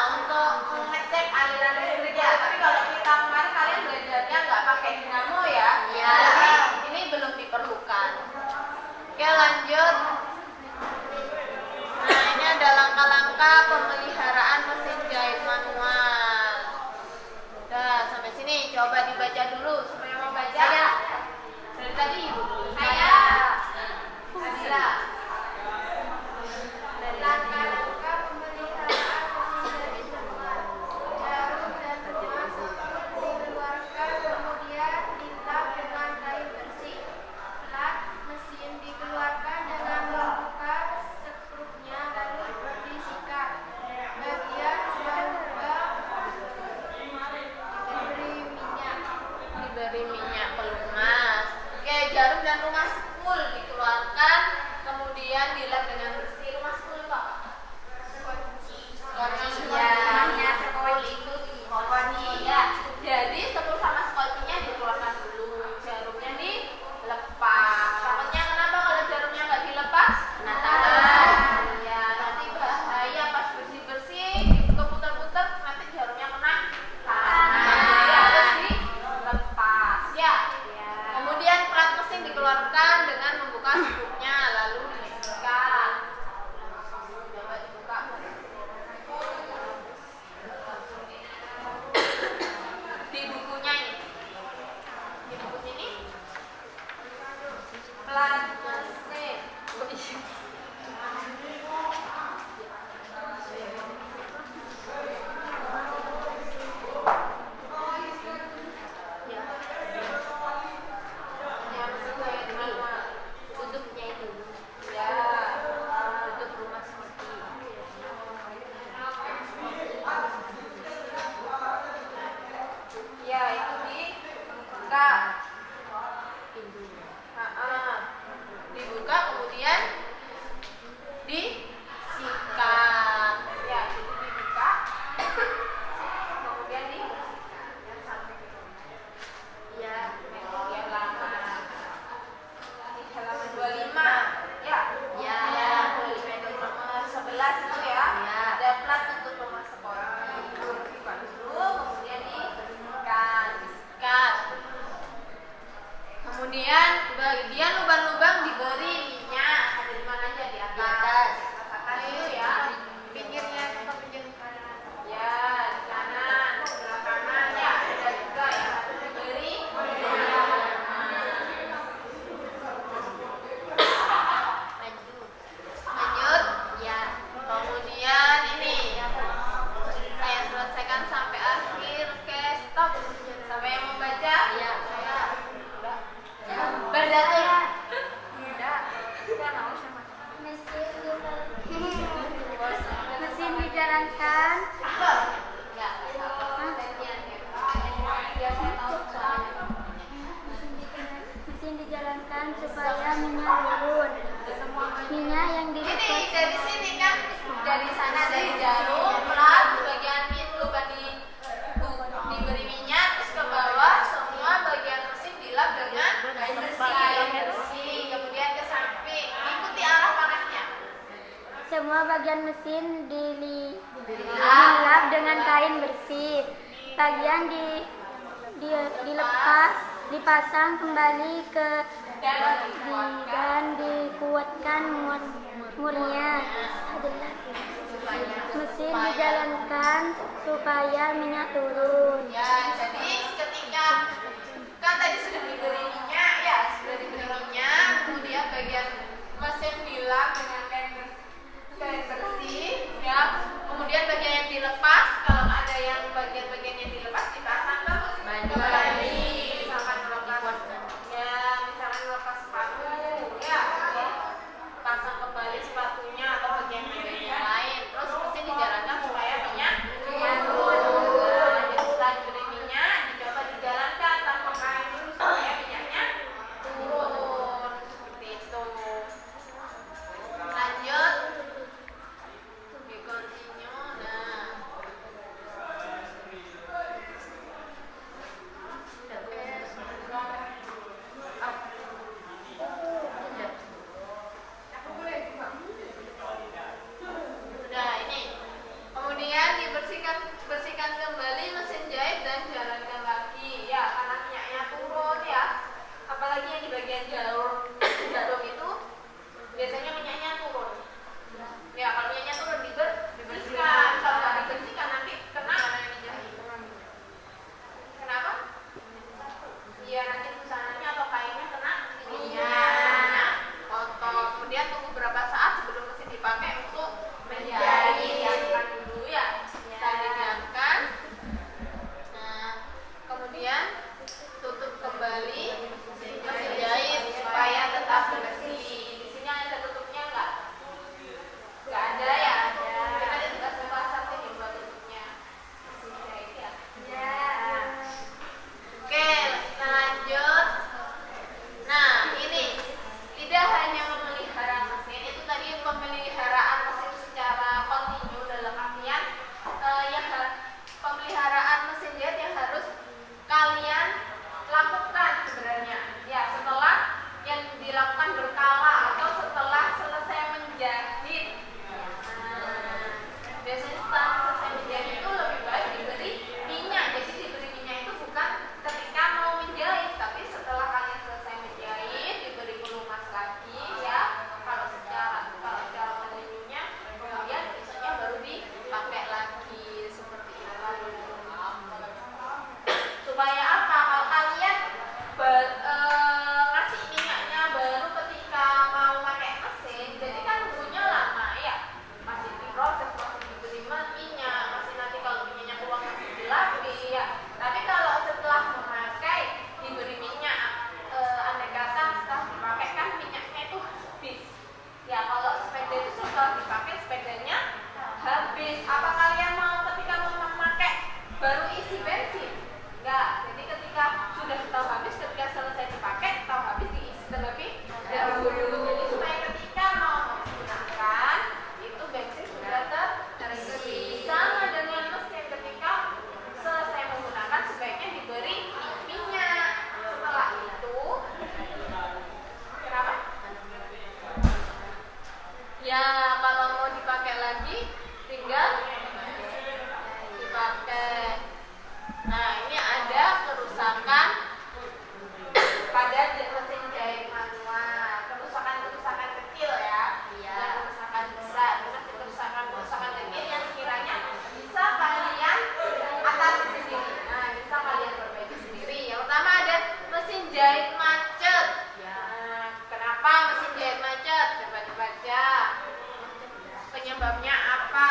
Untuk mengecek aliran listrik ya. Tapi kalau kita kemarin kalian belajarnya nggak pakai dinamo ya. Jadi ini belum diperlukan. Oke, lanjut. Nah, ini ada langkah-langkah pemeliharaan mesin jahit manual. Udah, sampai sini coba dibaca dulu. Siapa yang mau baca? Dari tadi Ibu. Saya. Adila. Langkah-langkah pemeliharaan mesin jahit manual. Jarum dan tuas dikeluarkan, kemudian dilap dengan kain bersih. Lap mesin dikeluarkan dengan membuka sekrupnya lalu disikat. Bagian lubang Diberi minyak pelumas. Oke, jarum dan rumah sepul dikeluarkan, kemudian dilap dengan bersih. Rumah sepul apa? Skotci. Ya, sepul itu skotci ya. Jadi sepul sama skotcinya dikeluarkan dulu, jarumnya dilepas. Takutnya kenapa kalau jarumnya nggak dilepas? Ya, nanti bahaya pas bersih-bersih, putar-putar nanti jarumnya kena tangan. Jadi harus dilepas ya. mesin dilap dengan kain bersih. Bagian dilepas, dipasang kembali ke dan dikuatkan murnya. Mesin dijalankan supaya minyak turun. Ya, jadi ketika kan tadi sudah diberi minyak, ya sudah diberi minyak, kemudian bagian mesin dilap dengan kain bersih, ya. Kemudian bagian yang dilepas, kalau ada yang bagian-bagian yang dilepas dipasang kembali. Misalkan dilepas, ya, misalkan dilepas sepatu, ya, pasang kembali sepatunya atau bagian yang lain. Terus mesin dijalankan supaya minyak turun. Jadi setelah diberi minyak, dicoba dijalankan tanpa kain dulu supaya minyaknya turun. Seperti itu. Lanjut. We continue. Nah. Sudah ini. Kemudian bersihkan kembali mesin jahit dan jalankan lagi. Ya, karena minyaknya turun ya. Apalagi yang di bagian jarum itu biasanya minyaknya turun. Ya, kalau minyaknya turun dibersihkan. Kalau nggak dibersihkan nanti kena kenapa? Iya, nanti busananya atau kainnya kena minyak kotor. Kemudian tunggu berapa saat sebelum mesin dipakai untuk menjahit. Diamkan dulu ya. Kita diamkan. Nah, kemudian tutup kembali mesin jahit supaya tetap bersih. Di sini ada tutupnya nggak? Nggak ada ya. Kita ada tugas pembahasan ini buat tutupnya mesin jahit ya. Oke, kita lanjut. Nah, ini tidak hanya memelihara mesin, itu tadi pemeliharaan mesin secara kontinu dalam artian pemeliharaan mesin jahit yang harus kalian lakukan sebenarnya. Ya, setelah yang dilakukan berkala atau setelah selesai menjahit. Nah, biasanya setelah selesai menjahit itu lebih baik diberi minyak. Jadi diberi minyak itu bukan ketika mau menjahit, tapi setelah kalian selesai menjahit diberi pelumas lagi ya. Kalau secara kontinunya, kemudian besoknya baru dipakai lagi seperti itu. Supaya apa? Kalau kalian ngasih minyaknya baru ketika mau pakai mesin, jadi kan nunggunya lama ya. Masih diproses, masih diberi minyak, masih nanti kalau minyaknya keluar masih dilapis ya. Tapi kalau setelah memakai diberi minyak, andai kata setelah dipakai kan minyaknya itu habis. Ya, kalau sepeda itu setelah dipakai sepedanya habis. Apa kalian mau ketika mau memakai baru isi bensin? Enggak. Jadi ketika sudah tahu habis, ketika selesai dipakai tahu habis diisi terlebih dahulu. Jadi supaya ketika mau menggunakan itu bensin sudah terisi. Sama dengan mesin, ketika selesai menggunakan sebaiknya diberi minyak. Setelah itu kenapa? Ya, kalau mau dipakai lagi tinggal dipakai. Nah, ini ada kerusakan pada mesin jahit manual. Kerusakan kecil ya. Dan kerusakan besar. Kerusakan kecil yang sekiranya bisa kalian atasi sendiri. Nah, bisa kalian perbaiki sendiri. Yang pertama ada mesin jahit macet. Nah, kenapa mesin jahit macet? Coba dibaca. Penyebabnya apa?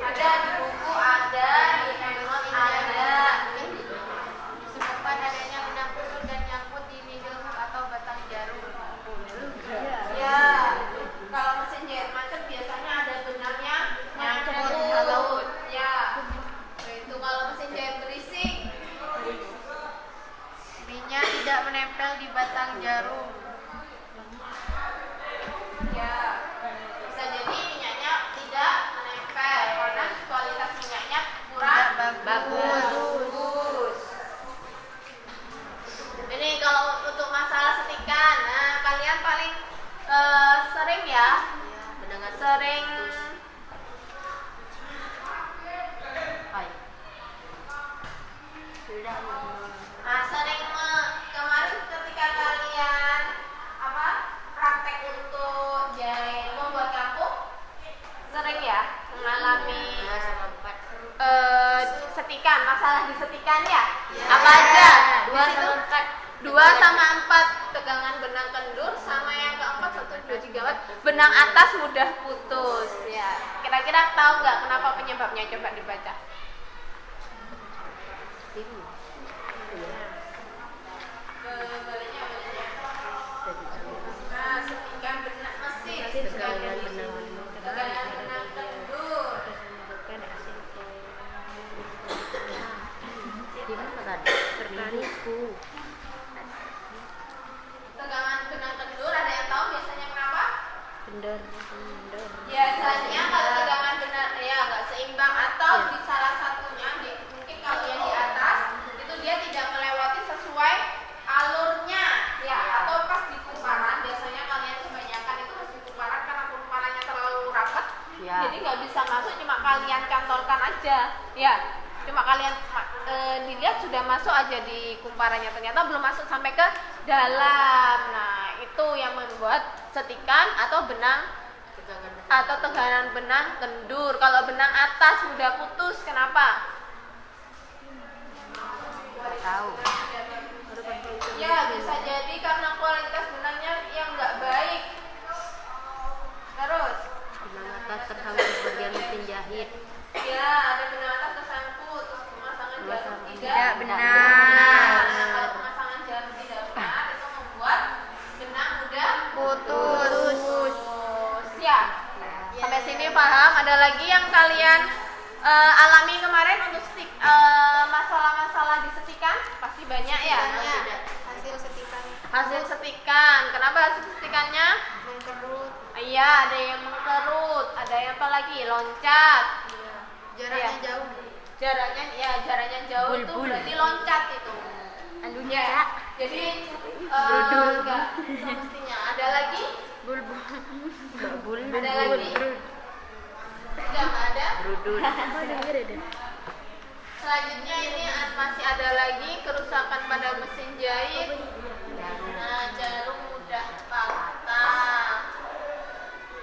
Ada di buku, ada di handphone, ada. Disebabkan adanya benang kusut dan nyangkut di needle atau batang jarum. Ya, kalau mesin jahit macet biasanya ada benangnya nyangkut. Ya, itu kalau mesin jahit berisik, Minyak tidak menempel di batang jarum. ya bisa jadi minyaknya tidak menempel karena kualitas minyaknya kurang bagus. Ini kalau untuk masalah setikan, nah kalian paling setikan, masalah di setikan ya. Apa aja? 2 sama 4 tegangan benang kendur, sama yang keempat 1, 2, 3, 4 benang atas mudah putus ya. Kira-kira tahu nggak kenapa penyebabnya? Coba dibaca. Nah, setikan benang mesin, tegangan benang kendur. Tegangan benang kendur ada yang tahu biasanya kenapa? Biasanya kalau tegangan benang ya nggak seimbang atau di salah satunya mungkin kalau yang di atas itu dia tidak melewati sesuai alurnya ya, atau pas di kumparan biasanya kalian kebanyakan itu pas di kumparan karena kumparannya terlalu rapat jadi nggak bisa masuk, cuma kalian cantolkan aja ya, cuma kalian dilihat sudah masuk aja di kumparannya, ternyata belum masuk sampai ke dalam. Nah itu yang membuat setikan atau tegangan benang kendur. Kalau benang atas mudah putus, kenapa? Tahu. Ya bisa jadi karena kualitas benangnya yang nggak baik. Terus Benang atas tersangkut bagian mesin jahit. ya ada benang atas tersangkut, terus pemasangan jarum Tidak benar. benar. Kalau pemasangan jarum tidak benar itu membuat benang mudah Putus. Ya. Sampai sini paham? Ada lagi yang kalian alami kemarin untuk masalah-masalah di setikan? Pasti banyak ya. Hasil setikan Hasil setikan. Kenapa hasil setikannya? mengkerut, Iya, ada yang mengkerut, ada yang apa lagi? Loncat. jaraknya Iya. jauh. Jaraknya jauh itu Bulbul. berarti loncat itu. Anunya Ya. Jadi enggak semestinya. Ada lagi? Babul. Ada lagi? Sudah nggak ada? Brudul. Selanjutnya ini masih ada lagi kerusakan pada mesin jahit. Nah, jarum mudah patah.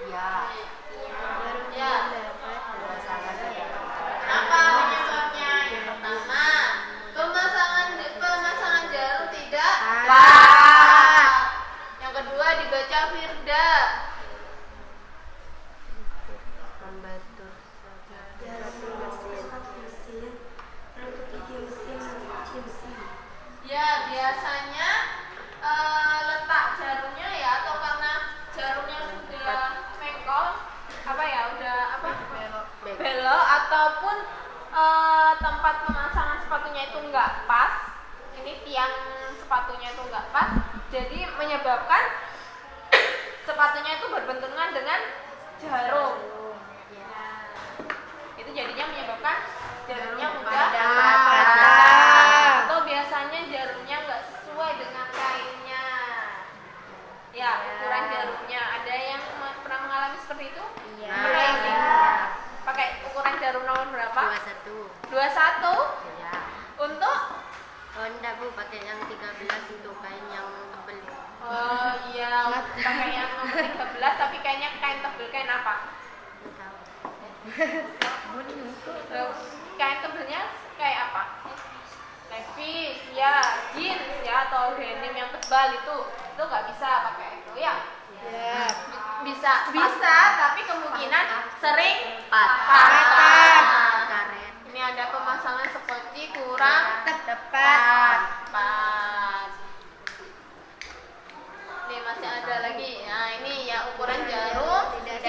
Ya. Ya. Kenapa penyebabnya? Yang pertama, pemasangan jarum tidak Tepat. Yang kedua dibaca firda. Membantu. Ya, biasanya letak jarumnya ya, atau karena jarumnya sudah mengkol, apa ya, udah apa? Belok, ataupun tempat pemasangan sepatunya itu enggak pas. Ini tiang sepatunya itu enggak pas, jadi menyebabkan sepatunya itu berbenturan dengan jarum. Nah, itu jadinya menyebabkan jarumnya mudah patah. Atau biasanya jarumnya nggak sesuai dengan kainnya. Ya, ukuran jarumnya. Ada yang pernah mengalami seperti itu? Iya. Pernah ini? Pakai ukuran jarum nomor berapa? 21. 21. Ya. Untuk? Oh enggak Bu, pakai yang 13 untuk kain yang tebel. Oh iya, pakai yang nomor 13 tapi kayaknya kain tebel. Kain apa? Enggak tahu. Kain tebelnya kayak apa? Levis, ya, jeans ya, atau denim yang tebal itu nggak bisa pakai itu ya. Bisa, tapi kemungkinan sering patah. Karet. Ini ada pemasangan seperti kurang Tepat. Ini masih ada lagi. Nah, ini ya ukuran jarum tidak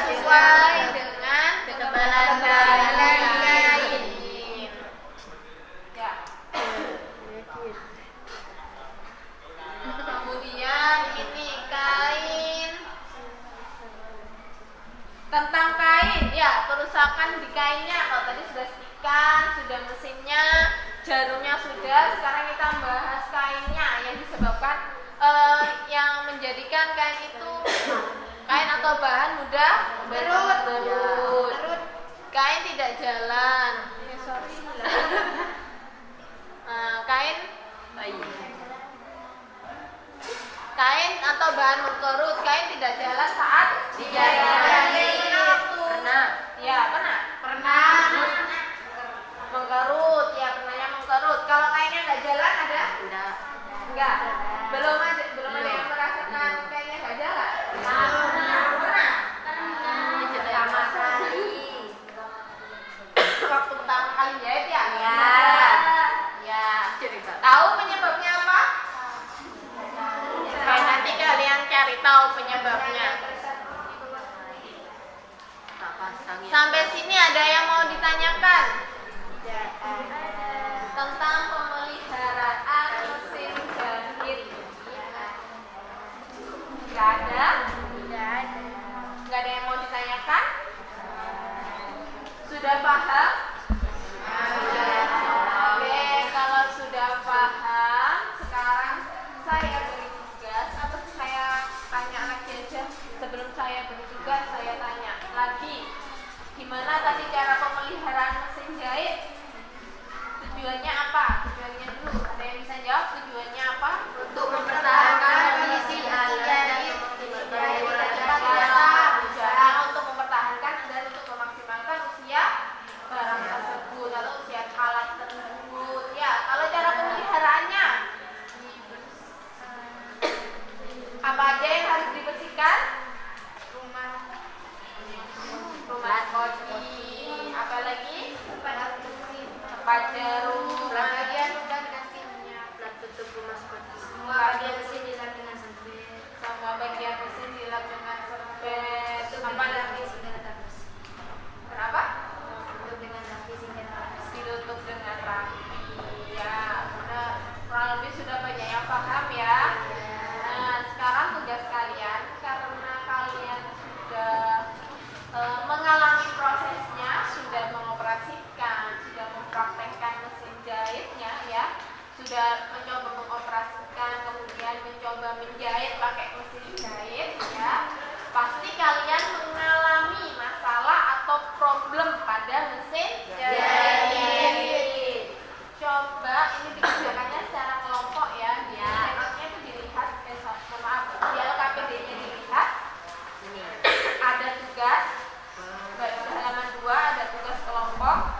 sesuai dengan ketebalan kain. Ya. Kemudian ini kain. Tentang kain, ya, kerusakan di kainnya. Kalau tadi sudah setikan, sudah mesinnya, jarumnya sudah. Sekarang kita bahas kainnya yang disebabkan yang menjadikan kain itu kain atau bahan mudah berut. Kain tidak jalan. Kain atau bahan mengkerut, kain tidak jalan saat dijahit. Pernah. Ya, pernah. Mengkerut sudah mencoba mengoperasikan, kemudian mencoba menjahit pakai mesin jahit ya, pasti kalian mengalami masalah atau problem pada mesin jahit. Coba ini dikerjakannya secara kelompok ya, di handoutnya itu dilihat, maaf, di LKPD-nya dilihat. Ada tugas, halaman 2 ada tugas kelompok.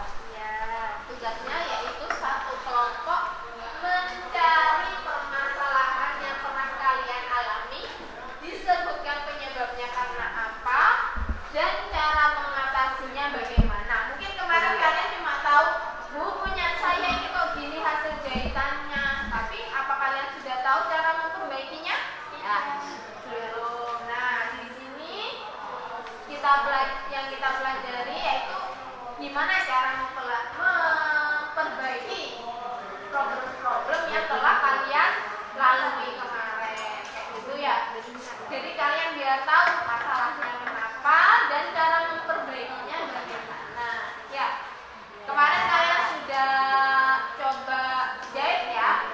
Tugasnya yaitu satu kelompok mencari permasalahan yang pernah kalian alami, disebutkan penyebabnya karena apa, dan cara mengatasinya bagaimana. Mungkin kemarin kalian cuma tahu, Bu, punya saya ini kok gini hasil jahitannya, tapi apa kalian sudah tahu cara memperbaikinya? Ya, belum. Nah, di sini yang kita pelajari yaitu gimana cara memperbaiki problem-problem yang telah kalian lalui kemarin, kayak gitu ya. Jadi kalian biar tahu masalahnya kenapa dan cara memperbaikinya bagaimana. Ya, kemarin kalian sudah coba jahit ya,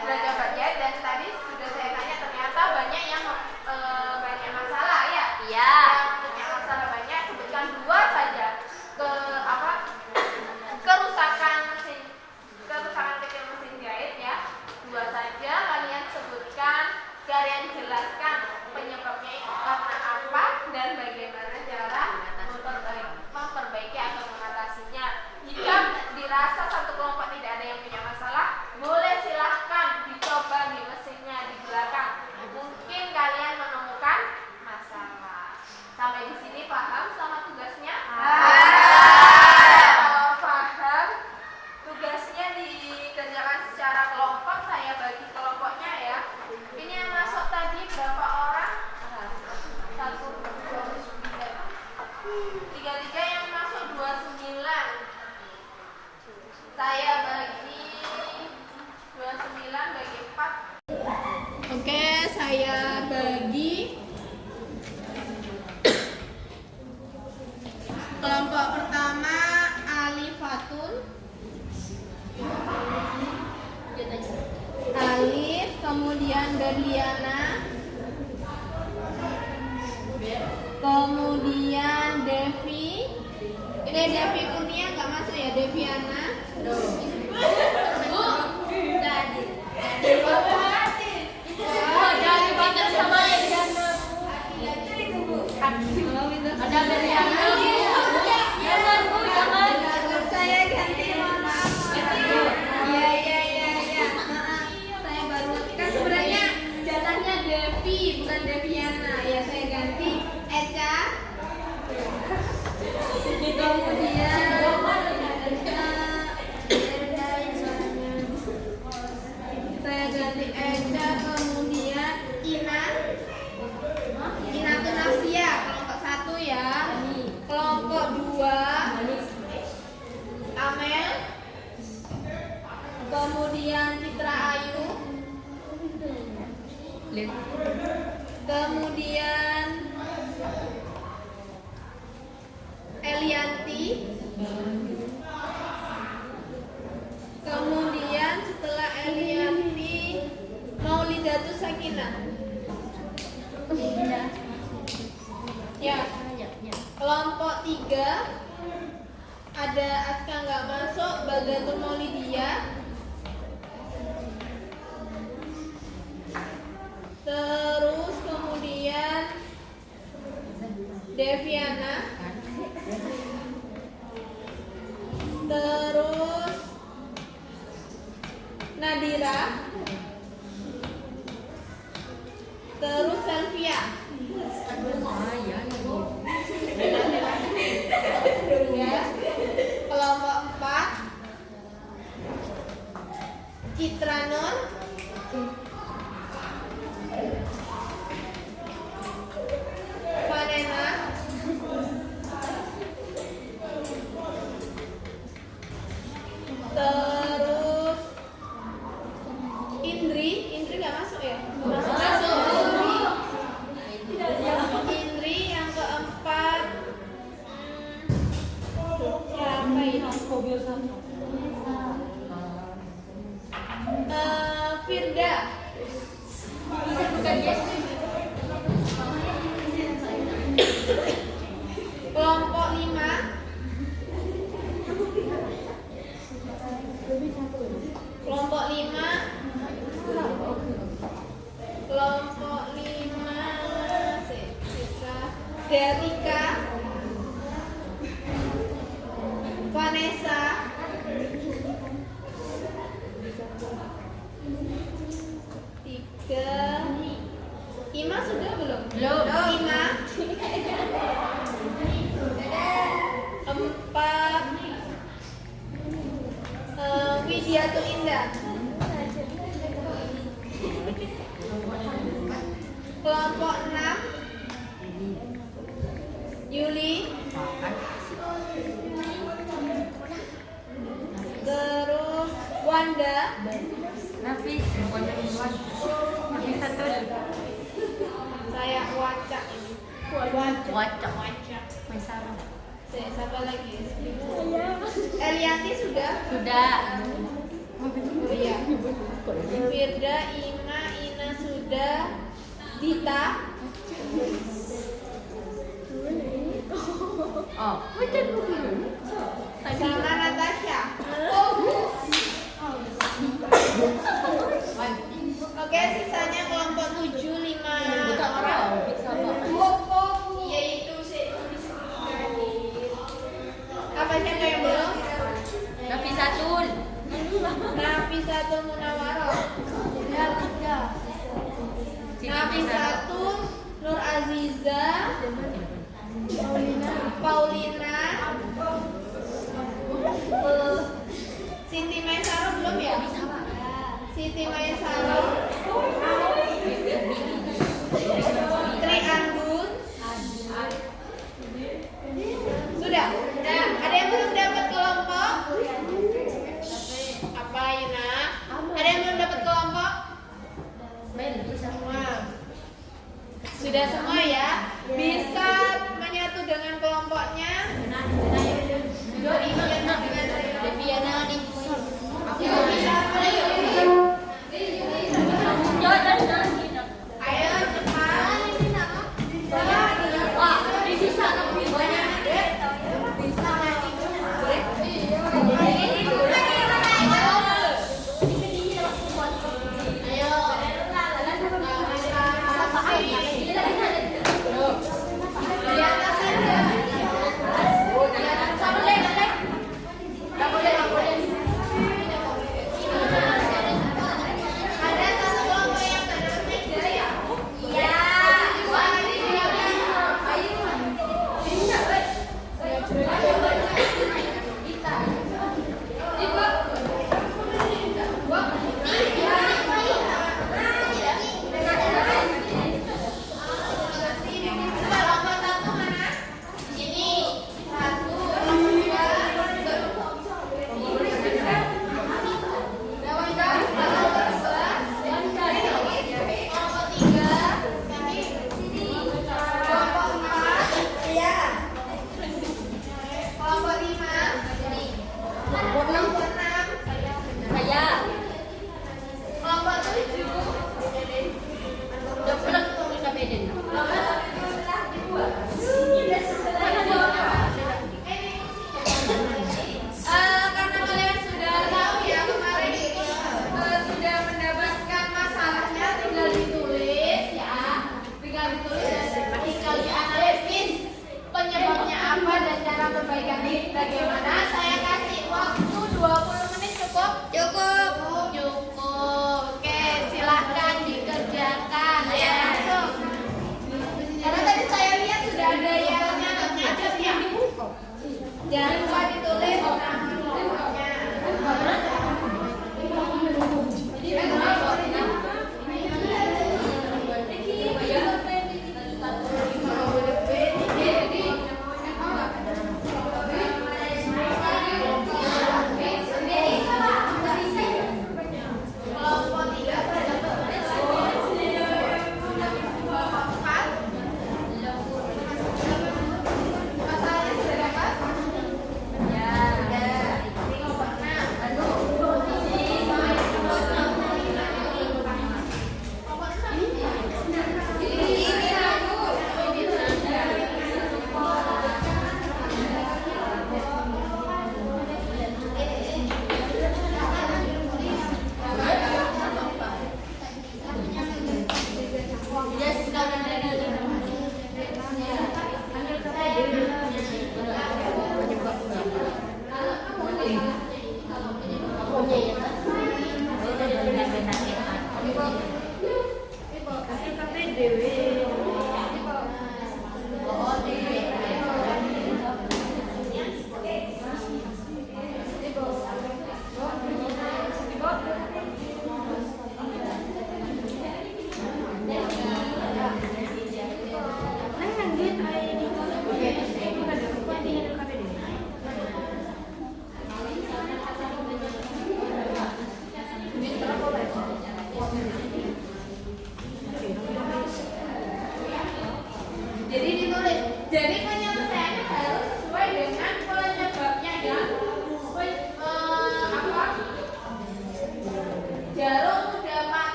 sudah coba jahit dan tadi sudah saya tanya ternyata banyak yang banyak masalah ya. Iya. Yang punya masalah banyak, sebutkan 2 saja. Kerusakan kecil mesin jahit ya, 2 saja kalian sebutkan, kalian jelaskan penyebabnya itu karena apa dan bagaimana cara memperbaiki atau mengatasinya. Jika dirasa satu kelompok tidak ada yang punya masalah, boleh silahkan dicoba di mesinnya di belakang, mungkin kalian menemukan masalah. Sampai di sini paham sama tugasnya? Tugasnya dikerjakan secara kelompok, saya bagi kelompoknya ya. Ini yang masuk tadi berapa orang? 1, 2, 3 yang masuk 29. Saya bagi 29 bagi 4. Oke, saya bagi kelompok pertama Alifatun, Alif, kemudian Berliana, kemudian Devi. Ini Devi Kurnia nggak masuk ya, Deviana. Bu, jadi baca sama Deviana. Ada Berliana. Jangan Bu, jangan. Saya ganti, mohon maaf. Iya. Saya baru kan sebenarnya jatahnya Devi bukan Deviana. Ya saya ganti Eca. Kemudian saya ganti Eca, kemudian Ina Tunafia, kelompok 1 ya. Kelompok 2 Amel, kemudian Citra Ayu, kemudian Elianti, kemudian setelah Elianti Maulidatus Sakinah. Ya, kelompok 3 ada Aska nggak masuk, Bagatul Maulidia, terus kemudian Deviana, terus Nadira, terus Selvia. Ya. Kelompok 4 Citra Nur, Vanena, terus Indri nggak masuk ya? Masuk. Indri yang keempat. Siapa ini? Kelompok 5 sisa Deatika, Vanessa, tiga. Ima sudah belum? Belum. Ima. 4 Widiatul Indah. Kelompok 6 Yuli. Terus Wanda. Nafis satu. Saya Wacak ini. Wacak. Maisara. Siapa lagi? Elianti sudah? Sudah. Oh iya. Firda, Ima, Ina sudah. Dita. Oh. Sama Natasha. Oke, sisanya kelompok 7 5 orang. Yaitu apa siapa yang belum? Nafisatul. Nafisatul Munawaroh. Nafisatul Nur Aziza. Paulina. Siti Maisaro belum ya? Siti Maisaro. Tri Anggun. Sudah? Ada yang belum dapat kelompok? Apa Yuna? Ada yang belum dapat kelompok? Semua. Sudah semua ya? Bisa menyatu dengan kelompoknya? Deviana nih. Ayo cepat.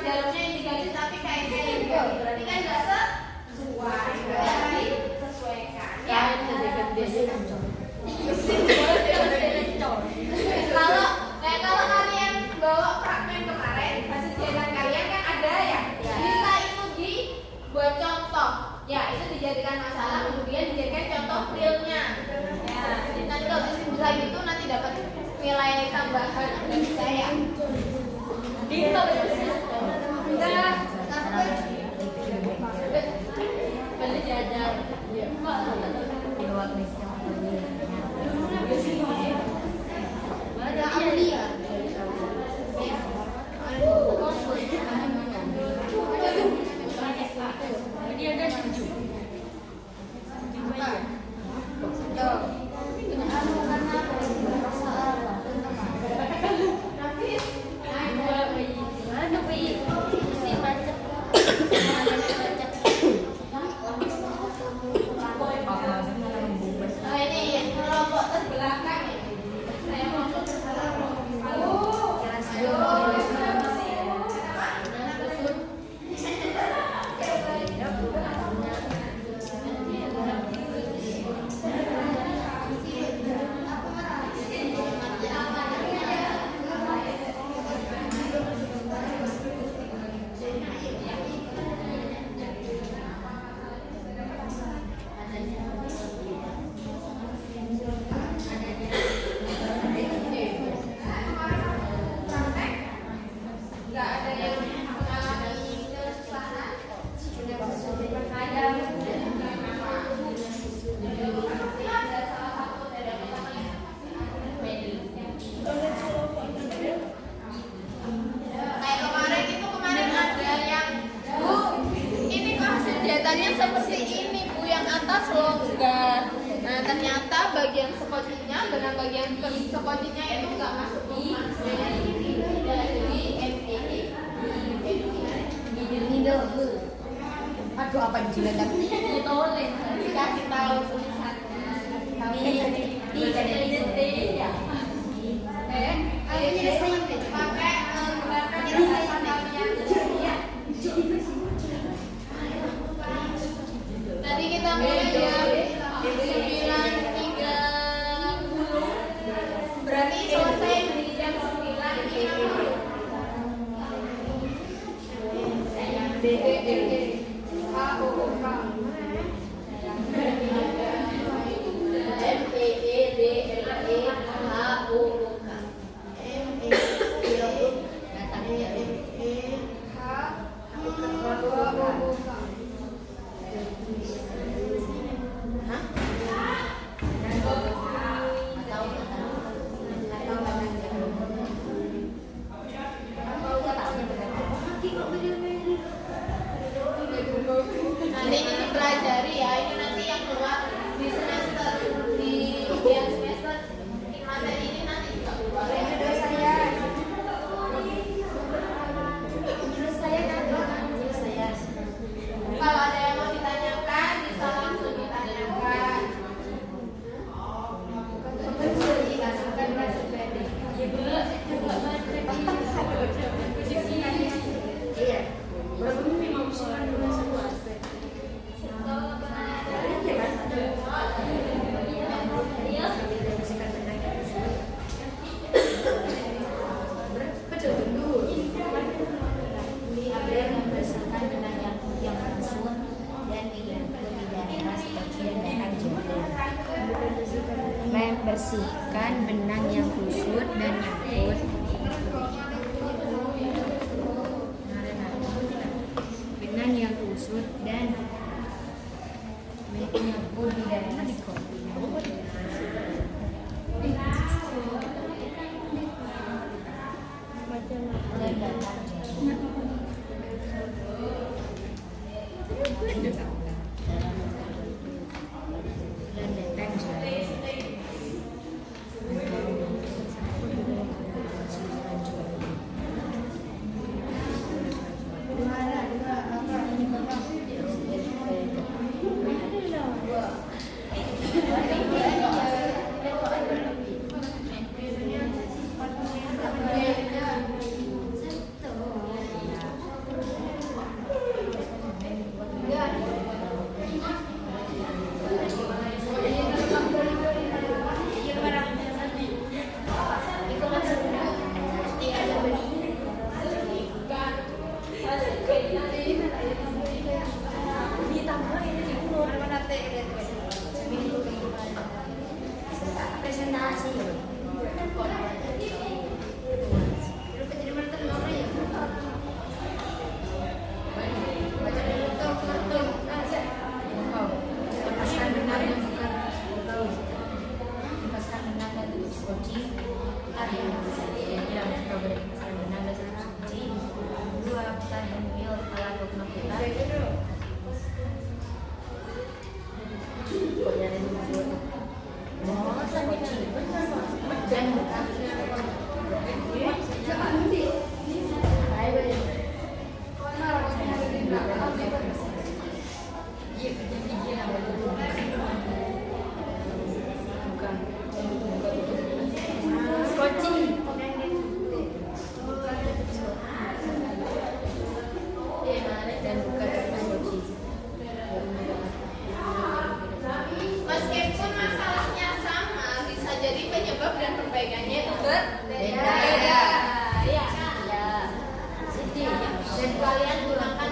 di dalamnya yang diganti tapi kainnya yang diganti. Berarti kan nggak sesuai. Berarti sesuaikan. Ya. Kalau kalian bawa fragmen kemarin hasil jahitan kalian kan ada ya. Bisa itu dibuat contoh. Ya, itu dijadikan masalah kemudian dijadikan contoh realnya. Ya, jadi nanti kalau bisa gitu nanti dapat nilai tambahan dari saya. Gitu. Beli jajan. Ada Amelia. Ini ada 7. Seperti ini Bu, yang atas longgar. Nah ternyata bagian sekocinya, benang bagian sekocinya itu nggak masuk di middle. Aduh apa jilat tadi? Ditulis, dikasih tahu tulisan. Ayo nyelesain pakai tadi kita mulai ya 9.30. Berarti selesai di jam 9. Nanti ini dipelajari ya, ini nanti yang keluar di semester di ujian semester di materi ini nanti juga keluar. Kalau ada yang mau ditanyakan bisa langsung ditanyakan. Iya. Berapa menit mau usulan dulu semua? Bersihkan benang yang kusut dan nyangkut. Benang yang kusut dan nyangkut di daerah skopi.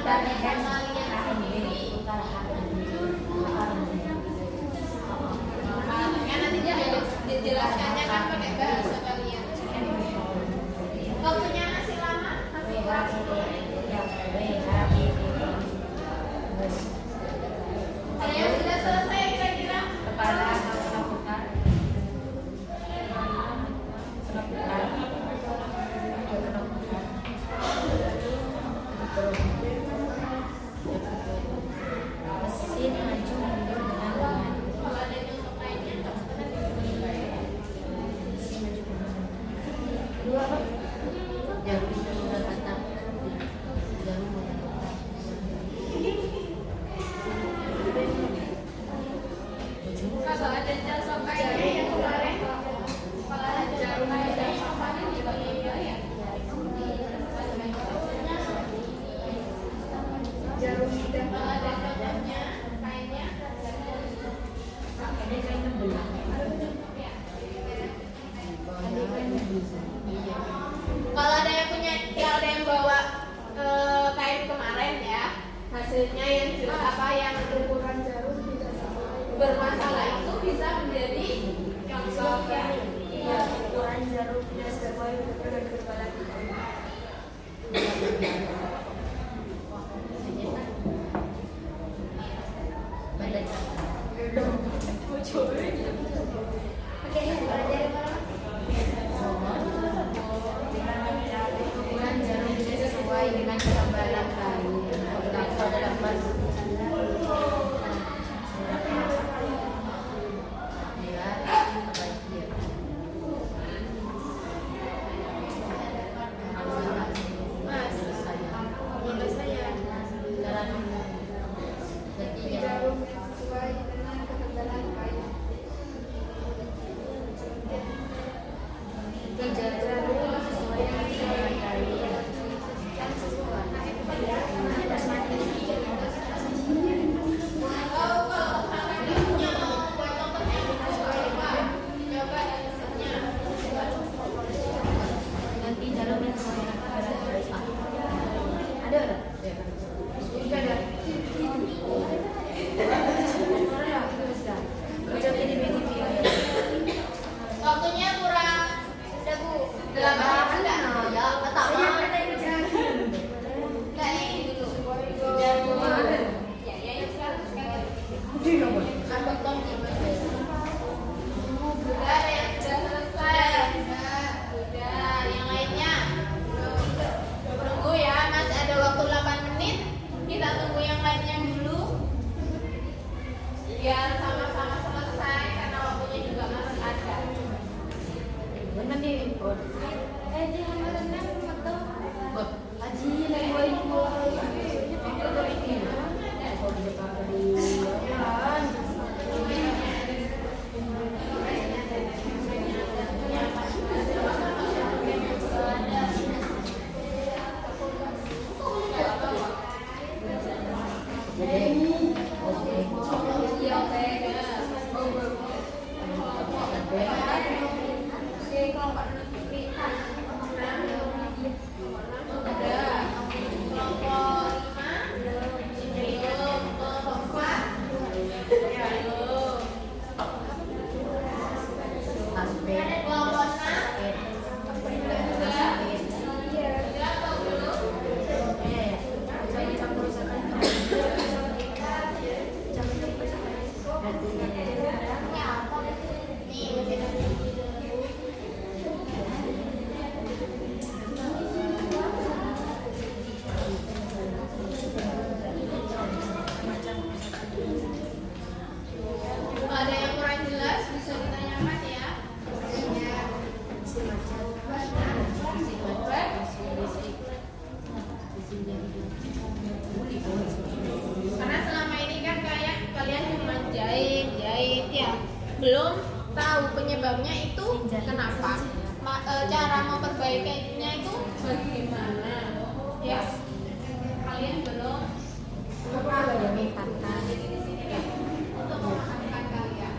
kalian sendiri. Nanti dijelaskannya kan pakai bahasa kalian. Waktunya masih lama, masih lama. Ada yang sudah selesai kira-kira? Mesin maju mundur dengan lengan. Kalau ada yang untuk lainnya, Mesin maju mundur. Kedua apa? Jarum sudah patah. Jarum sudah patah. kalau ada jasa kayaknya yang kemarin, kalau ada jarum dan sampahnya juga ya. Jarum dan kalau ada contohnya kainnya. Ini kain belah. Kalau ada yang punya, kalau ada yang bawa kain kemarin ya, hasilnya yang yang ukuran jarum tidak bermasalah itu bisa menjadi contoh ya. Iya, ukuran jarum tidak sesuai dengan ketebalan kain. Ukuran jarum tidak sesuai dengan ketebalan kain. Itu adalah pas. Waktunya kurang udah Bu 8 menit enggak? Ya, pertama. Enggak ini dulu. Ya, yang sekarang Kan betul sudah ada yang sudah selesai. Sudah, yang lainnya. Tunggu ya, masih ada waktu 8 menit. Kita tunggu yang lainnya dulu. Biar sama-sama selesai karena waktunya juga masih ada. Benar nih, Bot. Haji lagi ibu. Ada yang kurang jelas bisa ditanyakan ya. Karena selama ini kan kalian cuma jahit ya, belum tahu penyebabnya itu kenapa. Cara memperbaikinya itu bagaimana? Ya, kalian belum. Jadi di sini ya, untuk memahamkan kalian.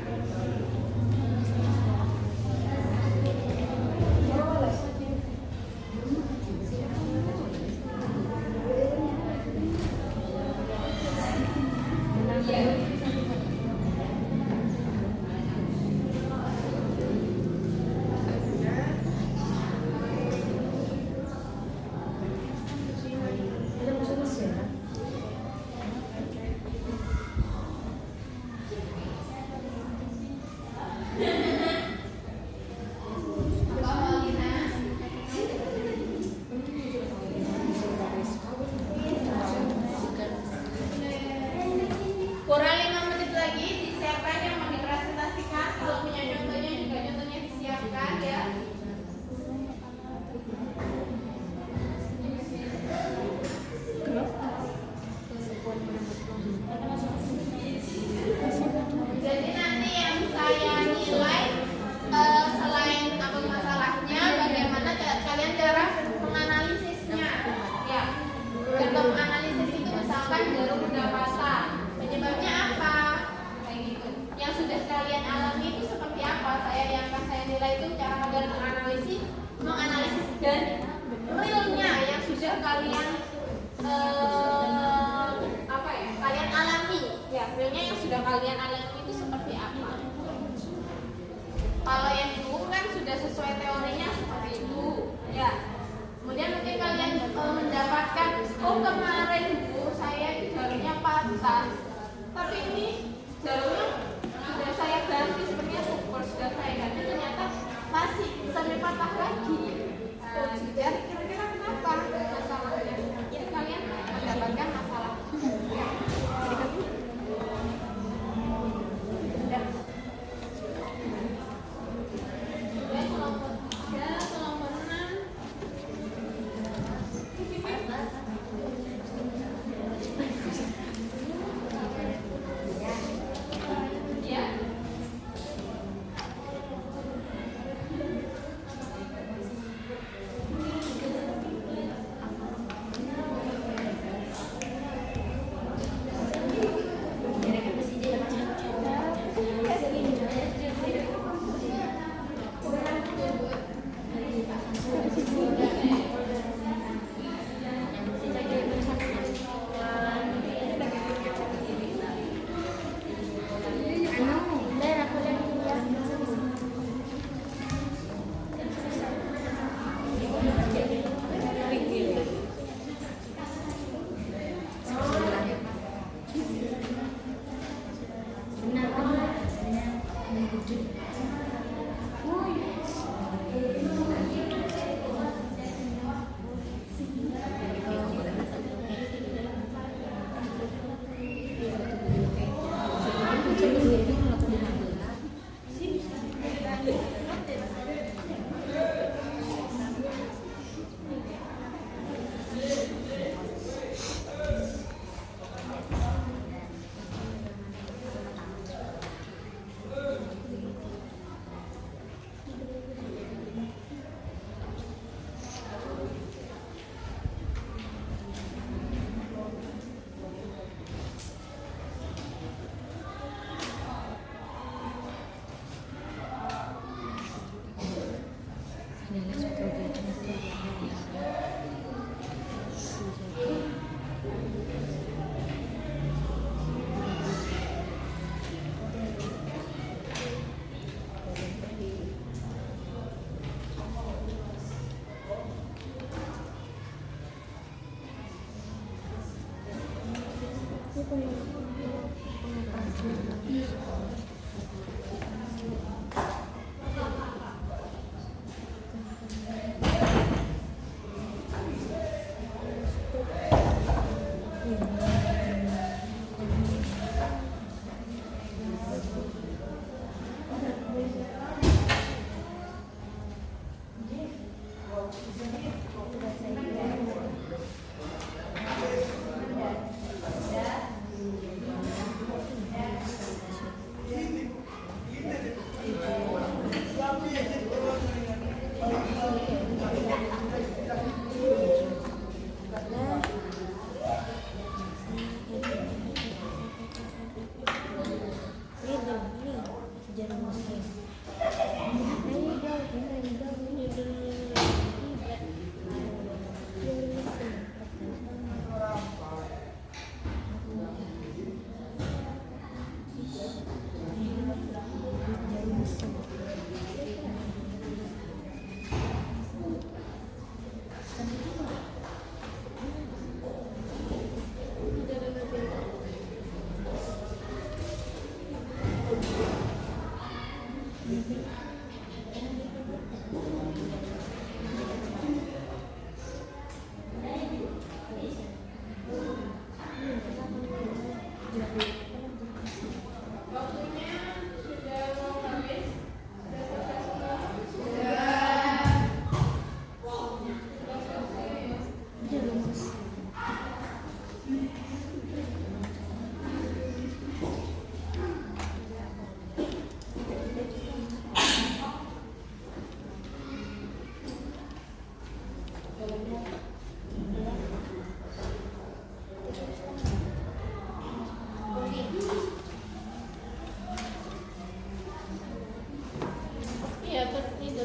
Iya,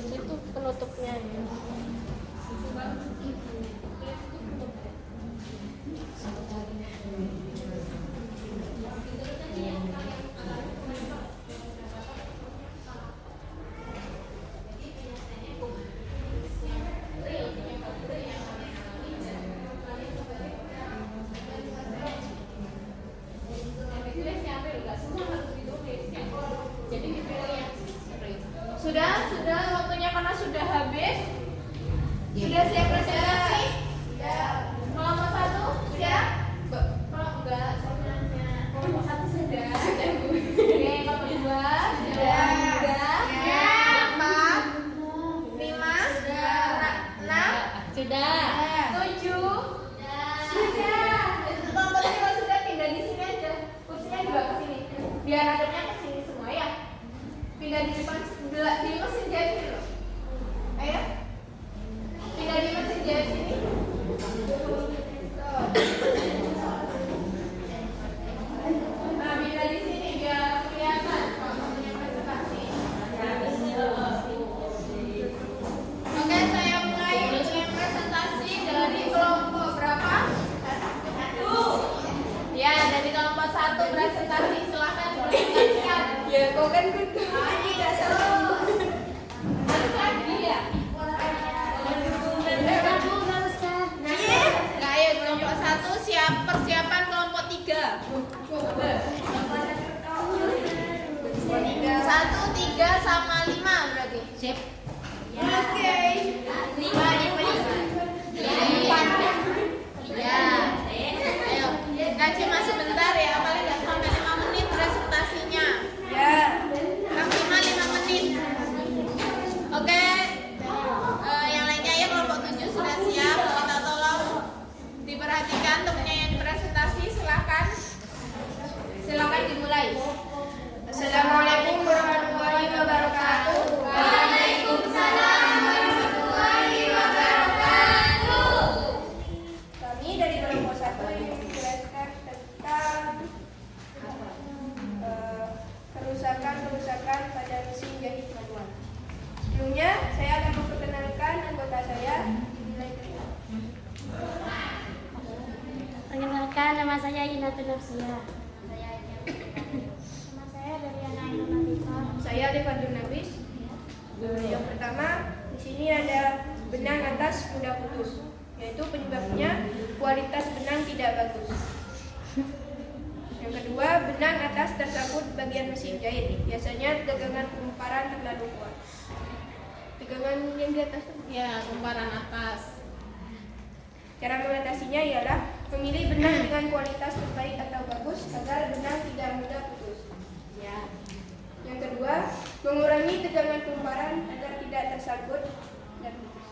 itu penutupnya. Sudah waktunya karena sudah habis. Sudah siap presentasi? Kelompok 1 sudah? Enggak, sebenarnya. Kelompok 1 sudah. Oke, kelompok 2 sudah. 3, 4, 5, 6, Sudah. 7, sudah. Kelompok 5 sudah, pindah di sini aja. Kursinya juga ke sini. Biar adanya ke sini semua ya. Pindah di depan di mesin jahit sini loh. Ayo. Pindah di mesin jahit sini. Nah, pindah di sini biar kelihatan kalau punya presentasi. Oke, saya mulai dengan presentasi dari kelompok berapa? 1. Ya, dari kelompok 1 presentasi, silahkan dipresentasikan. Ya, kok kan tidak salah. Harus lagi ya? Nah, ayo kelompok 1 siap persiapan kelompok 3. 1, 3 sama 5 berarti. Sip. Oke. 5. Ya. Ayo, kaji masih bentar ya, paling nggak sampai 5 menit presentasinya. Ya. Maksimal 5 menit. Oke. Yang lainnya ya kelompok 7 sudah siap. Minta tolong diperhatikan temennya yang dipresentasi, silakan dimulai. Assalamualaikum warahmatullahi wabarakatuh. Waalaikumsalam warahmatullahi wabarakatuh. Kami dari kelompok 1 ingin menjelaskan tentang kerusakan pada mesin jahit manual. Sebelumnya, saya akan memperkenalkan anggota saya. Perkenalkan, nama saya Inatul Nafsiyah. Nama saya Dariana Ainul Latifah. Saya Devandun Nabis. Yang pertama, di sini ada benang atas mudah putus, yaitu penyebabnya kualitas benang tidak bagus. benang atas tersangkut bagian mesin jahit. Biasanya tegangan kumparan terlalu kuat. Tegangan yang di atas tuh. Ya, kumparan atas. Cara mengatasinya ialah memilih benang dengan kualitas terbaik atau bagus agar benang tidak mudah putus. Ya. Yang kedua, mengurangi tegangan kumparan agar tidak tersangkut dan putus.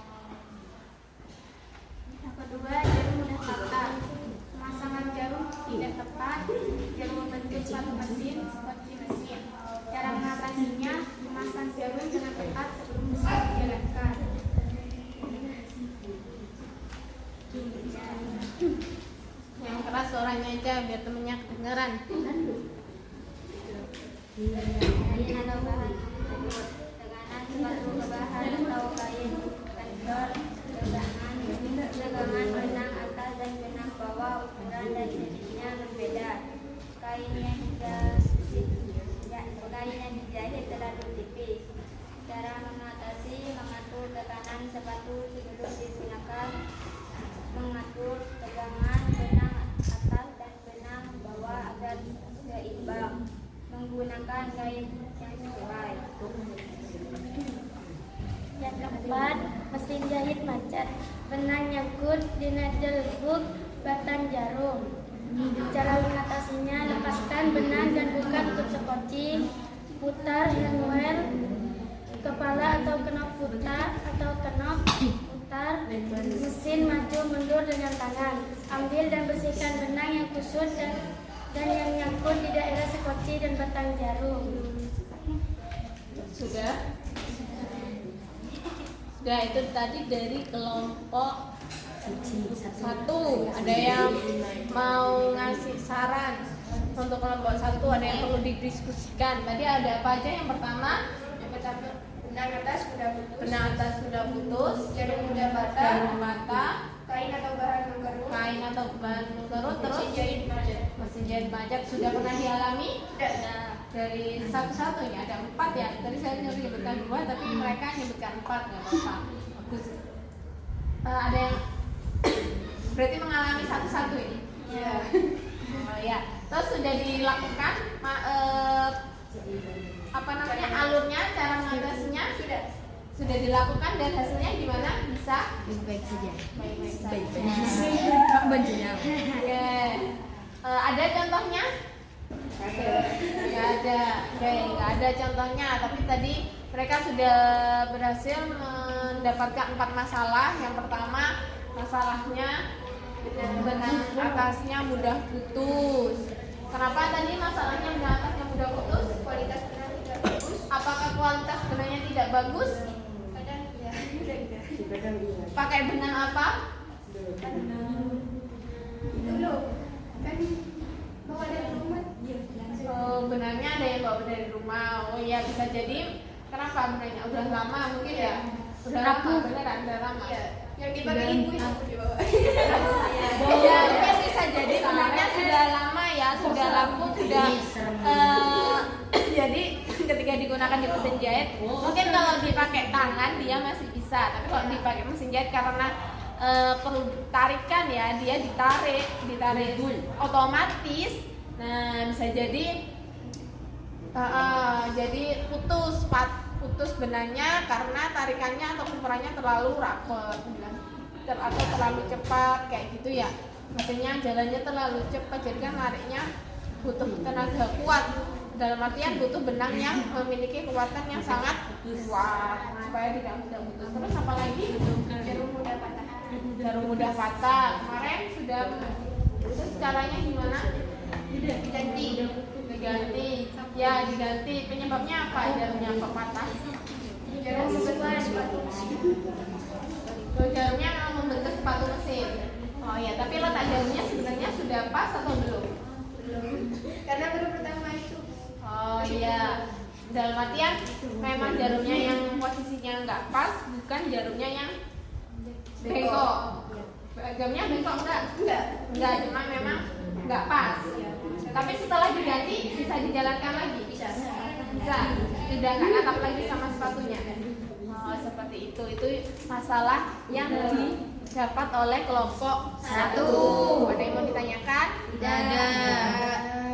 Yang kedua, jarum mudah patah. Pemasangan jarum tidak tepat. Jarum membentuk suatu mesin seperti mesin. Cara mengatasinya, memasang jarum dengan tepat sebelum mesin dijalankan. Yang keras suaranya aja biar temennya kedengeran. Kain atau bahan tersebut. Tegangan sepatu kebahan atau kain kendor. Tegangan benang atas dan benang bawah, ukuran dan jenisnya berbeda. Kain yang dijahit terlalu tipis. Cara mengatasi: mengatur tekanan sepatu sebelum digunakan, mengatur tegangan benang atas dan benang bawah agar seimbang, menggunakan kain yang sesuai. Yang keempat, mesin jahit macet. Benang nyangkut di needle hook batang jarum. Cara mengatasinya, lepaskan benang dan buka tutup sekoci. Putar handwheel, kepala atau knop putar atau knop putar. Mesin maju mundur dengan tangan. Ambil dan bersihkan benang yang kusut dan yang nyangkut di daerah sekoci dan batang jarum. Sudah? Sudah, itu tadi dari kelompok 1. Ada yang mau ngasih saran untuk kelompok 1, ada yang perlu didiskusikan. Tadi ada apa aja? Yang pertama, Benang atas sudah putus. benang atas sudah putus, Jarum mudah patah. jarum mata, Kain atau bahan mengkerut. kain atau bahan mengkerut, terus Mesin jahit macet. mesin jahit macet. Sudah pernah dialami? Tidak. Dari satu-satunya ada 4 ya. Tadi saya nyebutkan 2, tapi mereka nyebutkan 4, nggak apa-apa. Bagus. Ada yang berarti mengalami satu-satu ini. Ya. Oh ya. Terus sudah dilakukan apa namanya, alurnya, cara mengatasinya sudah dilakukan dan hasilnya gimana? Bisa? Baik saja. Baik-baik saja. Oke. Ada contohnya? Nggak ada. Oke, nggak ada contohnya. Tapi tadi mereka sudah berhasil mendapatkan 4 masalah. Yang pertama, masalahnya benang atasnya mudah putus. Kenapa tadi masalahnya benang atasnya mudah putus? Kualitas benang tidak bagus. Apakah kualitas benangnya tidak bagus? Kadang ya. Pakai benang apa? Itu loh. Kan bawa dari rumah. Oh, benangnya ada yang bawa dari rumah. Oh iya, bisa jadi. Kenapa benangnya? Udah lama mungkin ya? Udah lama, beneran udah lama. Iya. Yang dipakai ibu itu dibawa. Iya, mungkin bisa jadi benangnya sudah lama ya, sudah laku, sudah jadi ketika digunakan di mesin jahit, mungkin kalau dipakai tangan dia masih bisa, tapi kalau dipakai mesin jahit karena perlu tarikan ya, dia ditarik otomatis. Nah, bisa jadi putus benangnya karena tarikannya atau kumpulannya terlalu rapat atau terlalu cepat kayak gitu ya. Mesinnya jalannya terlalu cepat, jadi kan nariknya butuh tenaga kuat. Dalam artian butuh benang yang memiliki kekuatan yang sangat kuat supaya tidak mudah putus. Terus apa lagi? Jarum mudah patah. Jarum mudah patah. Kemarin sudah putus, caranya gimana? Diganti. Ya, diganti. Penyebabnya apa? Jarumnya apa patah? Jarum membentuk sepatu. Oh, jarumnya membentuk sepatu mesin. Oh ya, tapi letak jarumnya sebenarnya sudah pas atau belum? Belum. Karena baru pertama itu. Oh iya, dalam artian memang jarumnya yang posisinya nggak pas, bukan jarumnya yang bengkok. Jamnya bengkok enggak, cuma memang nggak pas. Tapi setelah diganti bisa dijalankan lagi. Bisa. Sudah nggak natap lagi sama sepatunya. Oh, seperti itu. Itu masalah yang didapat oleh kelompok 1. Ada yang mau ditanyakan? Tidak ada.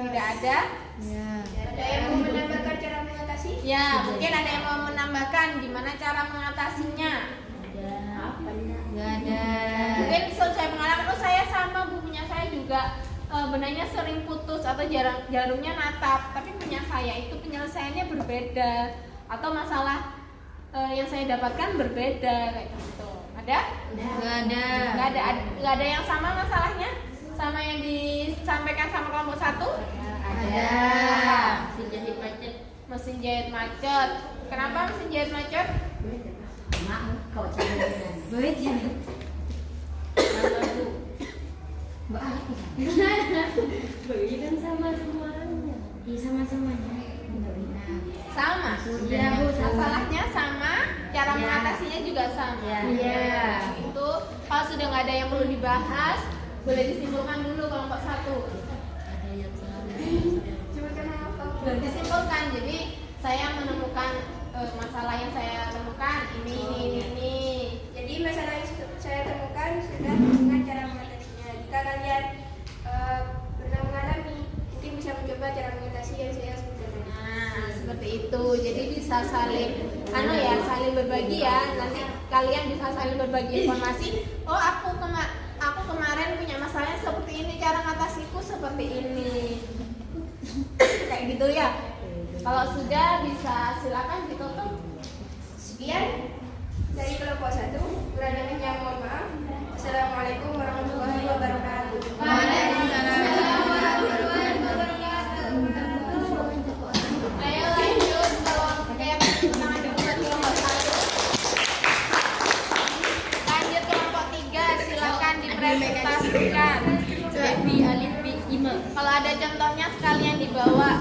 Tidak ada? Ada yang mau menambahkan cara mengatasi? Ya, mungkin ada yang mau menambahkan gimana cara mengatasinya. Nggak ada. Mungkin sesuai pengalaman, saya sama bukunya saya juga benangnya sering putus atau jarumnya natap, tapi punya saya itu penyelesaiannya berbeda atau masalah yang saya dapatkan berbeda kayak gitu. Ada? Nggak ada. Nggak ada yang sama masalahnya sama yang disampaikan sama kelompok 1? Ada. Mesin jahit macet. Mesin jahit macet. Kenapa mesin jahit macet? Kau cari duit ya. Mbak aku. Beli kan sama semuanya. Iya sama-samanya. Sama. Iya, Bu, sama. Masalahnya sama, cara Iya. mengatasinya juga sama. Iya. Itu kalau sudah nggak ada yang perlu dibahas, boleh disimpulkan dulu kelompok 1. Ada yang salah. Sudah disimpulkan. Jadi saya menemukan masalah yang saya temukan ini. Jadi masalah yang saya temukan sudah dengan cara mengatasinya. Jika kalian pernah mengalami, mungkin bisa mencoba cara mengatasi yang saya sebutkan tadi. Nah, seperti itu. Jadi bisa saling saling berbagi ya. Nanti kalian bisa saling berbagi informasi. Oh, aku kemarin punya masalahnya seperti ini, cara ngatasiku seperti ini. Kayak gitu ya. Kalau sudah bisa silakan ditutup. Sekian dari kelompok 1. Kurang-lebihnya mohon maaf. Assalamualaikum warahmatullahi wabarakatuh. Waalaikumsalam warahmatullahi wabarakatuh. Ayo lanjut kalau kayak tangan dibuat kelompok 1. Lanjut kelompok 3, silakan dipresentasikan. Alif B Ima. Kalau ada contohnya sekalian dibawa.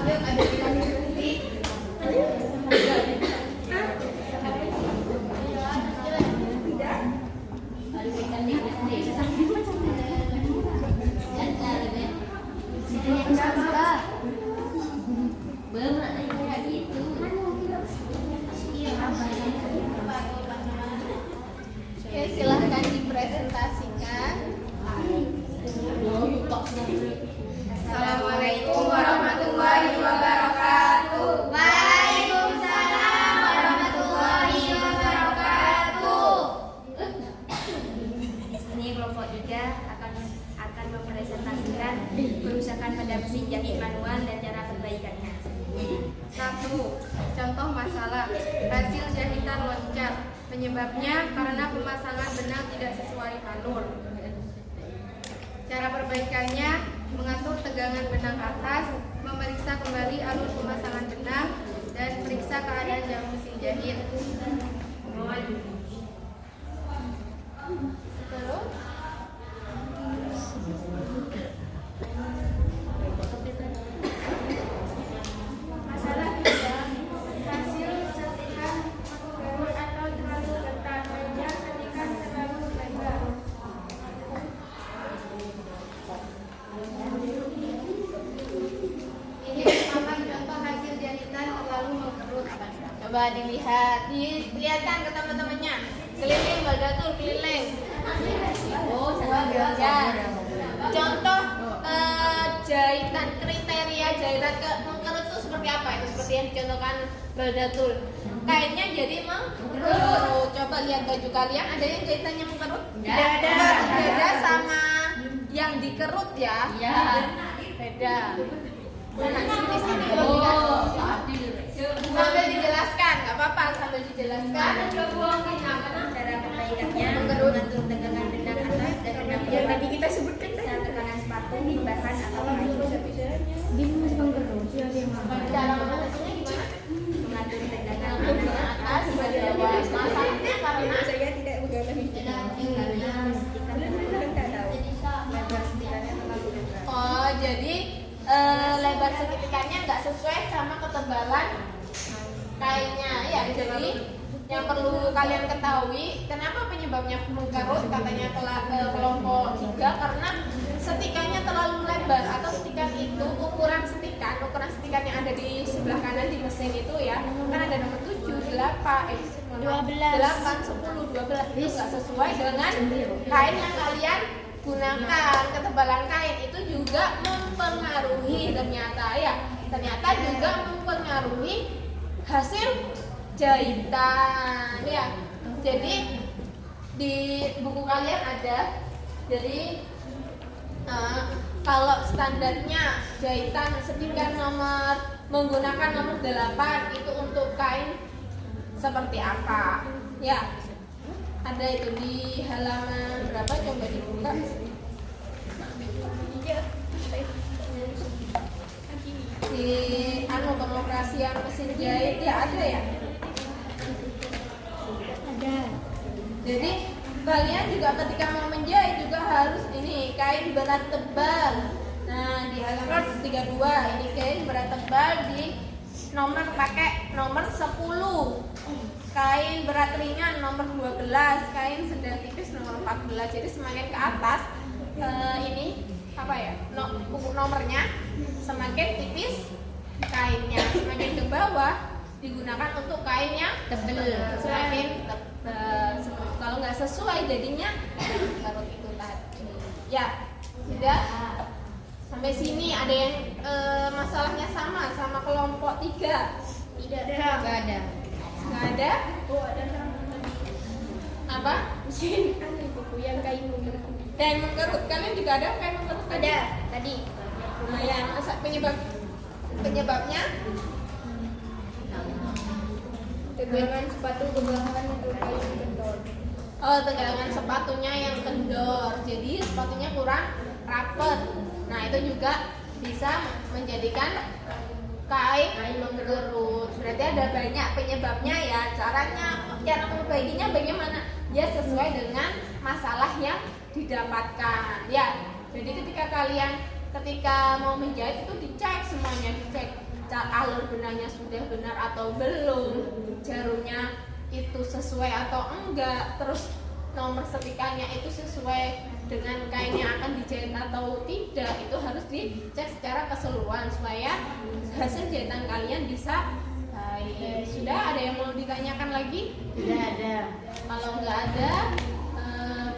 Oke, silahkan dipresentasikan. Assalamualaikum warahmatullahi wabarakatuh. Waalaikumsalam warahmatullahi wabarakatuh. Ini kelompok 3 akan mempresentasikan kerusakan pada mesin jahit manual dan cara perbaikannya. 1. Contoh masalah. Hasil jahitan loncat. Penyebabnya karena pemasangan benang tidak sesuai alur. Cara perbaikannya mengatur tegangan benang atas, memeriksa kembali alur pemasangan benang, dan periksa keadaan jarum mesin jahit. Terus Masalah 3. Hasil setikan mengerut atau terlalu ketat. Yang setikan terlalu lebar. Ini merupakan contoh hasil jahitan terlalu mengerut. coba dilihatkan ke teman-temannya. Keliling Baldatul, keliling. Oh, Ya. Contoh jahitan, kriteria jahitan mengkerut itu seperti apa? Itu seperti yang dicontohkan Baldatul. Kainnya jadi mengkerut. Coba lihat baju kalian, ada yang jahitannya mengkerut? Tidak ada. Beda sama yang dikerut ya? Iya. Beda. Nah, sini. Oh, adil. Sambil dijelaskan, nggak apa-apa sambil dijelaskan. Cara perbaikannya mengatur tegangan benang atas dan benang Yang bawah. tadi kita sebutkan Periksa tekanan sepatu di bahan atau kayu. Cara mengatasinya gimana? Mengatur tegangan Benang benang atas, benang bawah. Masalahnya karena saya tidak pegang lagi. karena setikan Kan tak tahu. lebar setikannya terlalu lebar. oh jadi lebar segitikannya nggak sesuai sama ketebalan kainnya ya. Jadi yang perlu kalian ketahui, kenapa penyebabnya mengkerut katanya kelompok 3, karena setikannya terlalu lebar atau setikan itu ukuran setikan yang ada di sebelah kanan di mesin itu ya, kan ada nomor 7, 8, 8, 10, 12 itu nggak sesuai dengan kain yang kalian gunakan. Ketebalan kain itu juga mempengaruhi ternyata juga mempengaruhi hasil jahitan ya. Jadi di buku kalian ada, jadi kalau standarnya jahitan setingkat menggunakan nomor 8 itu untuk kain seperti apa ya, ada itu di halaman berapa, coba dibuka. Di pengoperasian mesin jahit ya, ada ya. Ada. Jadi kalian juga ketika mau menjahit juga harus ini kain berat tebal. Nah, di halaman 32 ini kain berat tebal di nomor pakai nomor 10. Kain berat ringan nomor 12, kain sedang tipis nomor 14. Jadi semakin ke atas ini apa ya? Nomornya semakin tipis kainnya, semakin ke bawah digunakan untuk kain yang tebal, semakin tebal. Kalau nggak sesuai jadinya baru itu tadi. Ya, sudah sampai sini. Ada yang masalahnya sama kelompok 3? Tidak ada. Nggak ada. Nggak ada? Oh, ada. Apa? Mesin buku yang kain menggerak. Kain mengkerut. Kalian juga ada kain mengkerut? Ada tadi. Lumayan. Penyebabnya? Tegangan sepatu ke belakang untuk kain kendor. Oh, tegangan sepatunya yang kendor. Jadi sepatunya kurang rapet. Nah, itu juga bisa menjadikan kain menggerut. Berarti ada banyak penyebabnya ya. Cara memperbaikinya bagaimana? Ya sesuai dengan masalah yang didapatkan. Ya. Jadi ketika mau menjahit itu dicek semuanya, dicek alur benangnya sudah benar atau belum, jarumnya itu sesuai atau enggak, terus nomor setikannya itu sesuai dengan kain yang akan dijahit atau tidak. Itu harus dicek secara keseluruhan supaya hasil jahitan kalian bisa baik. Sudah, ada yang mau ditanyakan lagi? Tidak ada. Kalau nggak ada,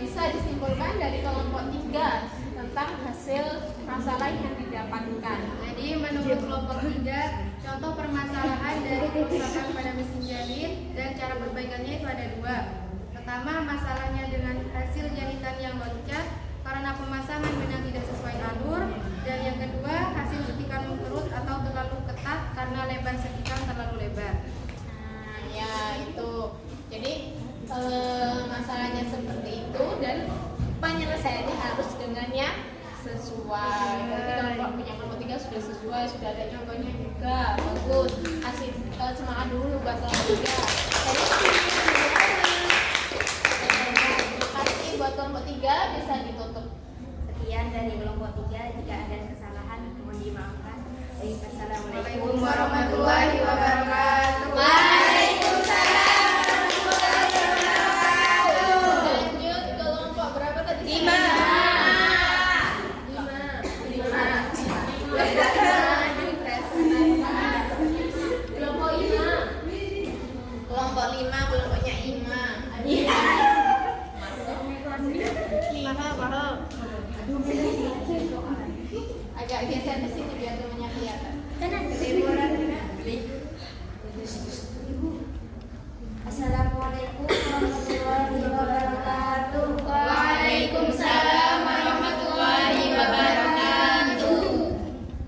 bisa disimpulkan dari kelompok 3 tentang hasil masalah yang didapatkan. Jadi menurut kelompok 3, contoh permasalahan dari kerusakan pada mesin jahit dan cara perbaikannya itu ada 2. Pertama, masalahnya dengan hasil jahitan yang loncat karena pemasangan benang tidak sesuai alur, dan yang kedua, hasil setikan mengkerut atau terlalu ketat karena lebar setikan terlalu lebar. Nah, ya itu. Jadi masalahnya seperti itu dan penyelesaiannya harus dengan yang sesuai. Berarti kalau punya kelompok 3 sudah sesuai, sudah ada contohnya juga, bagus. Kasih semangat dulu buat kelompok 3. Jadi kasih buat kelompok 3 bisa ditutup. Sekian dari kelompok 3. Jika ada kesalahan mohon dimaafkan. Assalamualaikum warahmatullahi wabarakatuh. Waalaikumsalam warahmatullahi wabarakatuh. Lanjut kelompok berapa tadi? 5. Kelompok 5, kelompoknya Ima. Agak geser ke sini biar temannya kelihatan. Assalamualaikum warahmatullahi wabarakatuh. Waalaikumsalam warahmatullahi wabarakatuh.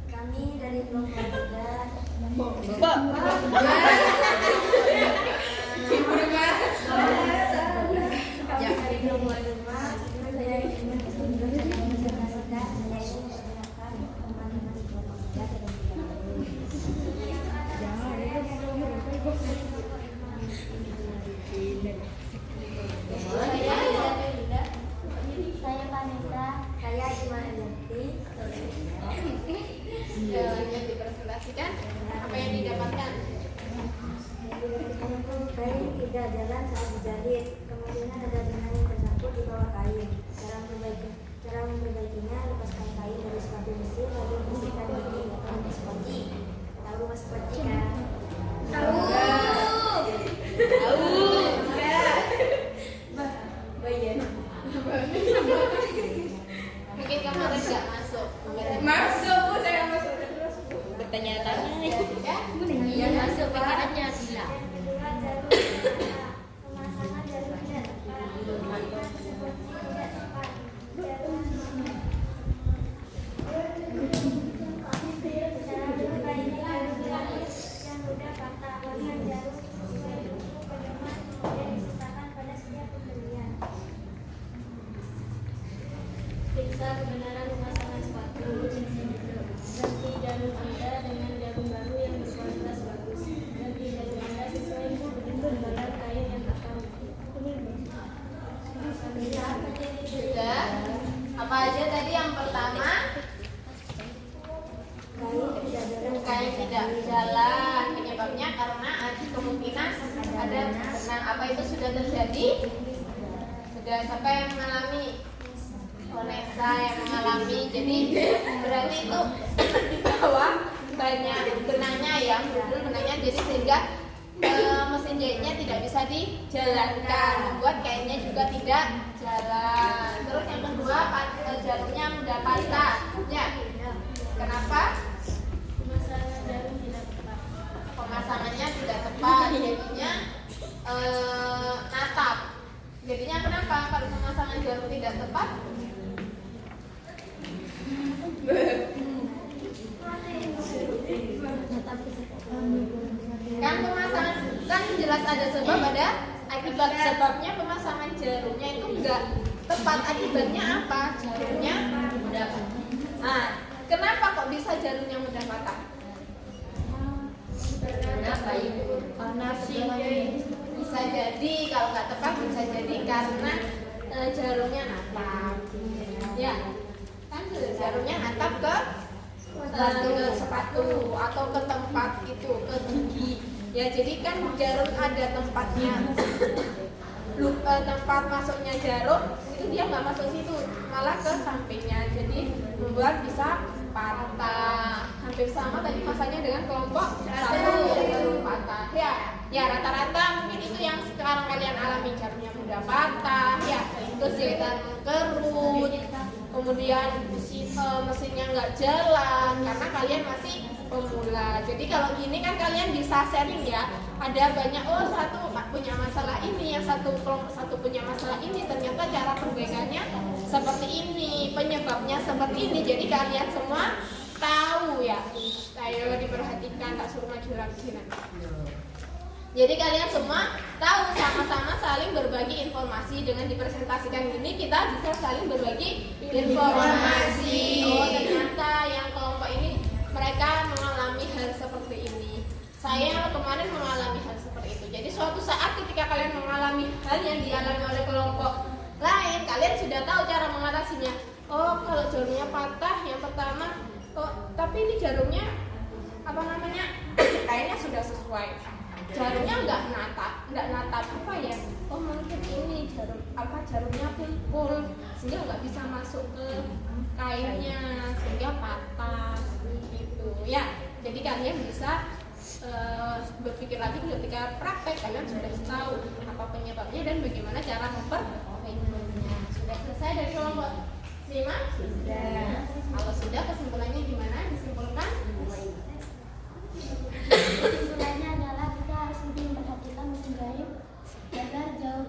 Kami dari kelompok 3. Dari kelompok 5, saya ingin menjelaskan teman-teman di kelompok 3. Saya Vanessa. Saya Iman Elianti. Jalannya dipresentasikan apa yang didapatkan. Kain tidak jalan saat dijahit. Kemudian ada benang yang tersangkut di bawah kain. Cara memperbaikinya, lepaskan kain dari sepatu mesin lalu bersihkan diri dengan spoti. Tahu mas spoti kan? Tahu. Mungkin kemarin nggak masuk. Masuk. yang tidak jalan. Penyebabnya karena ada kemungkinan ada benang. Apa itu sudah terjadi? Sudah. Siapa yang mengalami? Vanessa yang mengalami. Jadi berarti itu di bawah banyak benangnya ya, benangnya. Jadi sehingga mesin jahitnya tidak bisa dijalankan, membuat kainnya juga tidak jalan. Terus yang kedua, jarumnya mudah patah. Ya. Kenapa? Pemasangannya tidak tepat, jadinya natap. Jadinya kenapa kalau pemasangan jarum tidak tepat? Kan pemasangan, kan jelas ada sebab, ada akibat. Sebabnya pemasangan jarumnya itu enggak tepat, akibatnya apa? Jarumnya mudah patah. Nah, kenapa kok bisa jarumnya mudah patah? Kenapa itu? Karena bisa jadi kalau nggak tepat, bisa jadi karena jarumnya natap. Ya, kan jarumnya natap ke sepatu atau ke tempat itu, ke gigi. Ya, jadi kan jarum ada tempatnya. Tempat masuknya jarum itu dia nggak masuk situ, malah ke sampingnya. Jadi membuat bisa patah. Hampir sama tadi masanya dengan kelompok satu jarum patah. Ya rata-rata mungkin itu yang sekarang kalian alami, jarumnya mudah patah. Ya, terus jahitan kerut, kemudian mesinnya nggak jalan karena kalian masih pemula. Jadi kalau gini kan kalian bisa sharing ya. Ada banyak, oh satu punya masalah ini, yang satu punya masalah ini. Ternyata cara perbaikannya seperti ini, penyebabnya seperti ini. Jadi kalian semua tahu ya. Ayo diperhatikan, tak suruh maju lagi nanti. Jadi kalian semua tahu, sama-sama saling berbagi informasi. Dengan dipresentasikan ini kita bisa saling berbagi informasi. Oh ternyata yang kelompok ini mereka mengalami hal seperti ini. Saya kemarin mengalami hal seperti itu. Jadi suatu saat ketika kalian mengalami hal yang dialami oleh kelompok lain, kalian sudah tahu cara mengatasinya. Oh kalau jarumnya patah, yang pertama, oh tapi ini jarumnya kayaknya sudah sesuai. Jarumnya nggak natap apa ya? Oh mungkin ini jarumnya pul sehingga nggak bisa masuk ke kainnya sehingga patah gitu ya. Jadi kalian bisa berpikir lagi ketika praktek, kalian sudah tahu apa penyebabnya dan bagaimana cara memperbaikinya. Sudah selesai dari kelompok 5? Sudah. Kalau sudah, kesimpulannya gimana? Disimpulkan? Kesimpulannya adalah kita harus lebih memperhatikan mesin jahit agar jauh,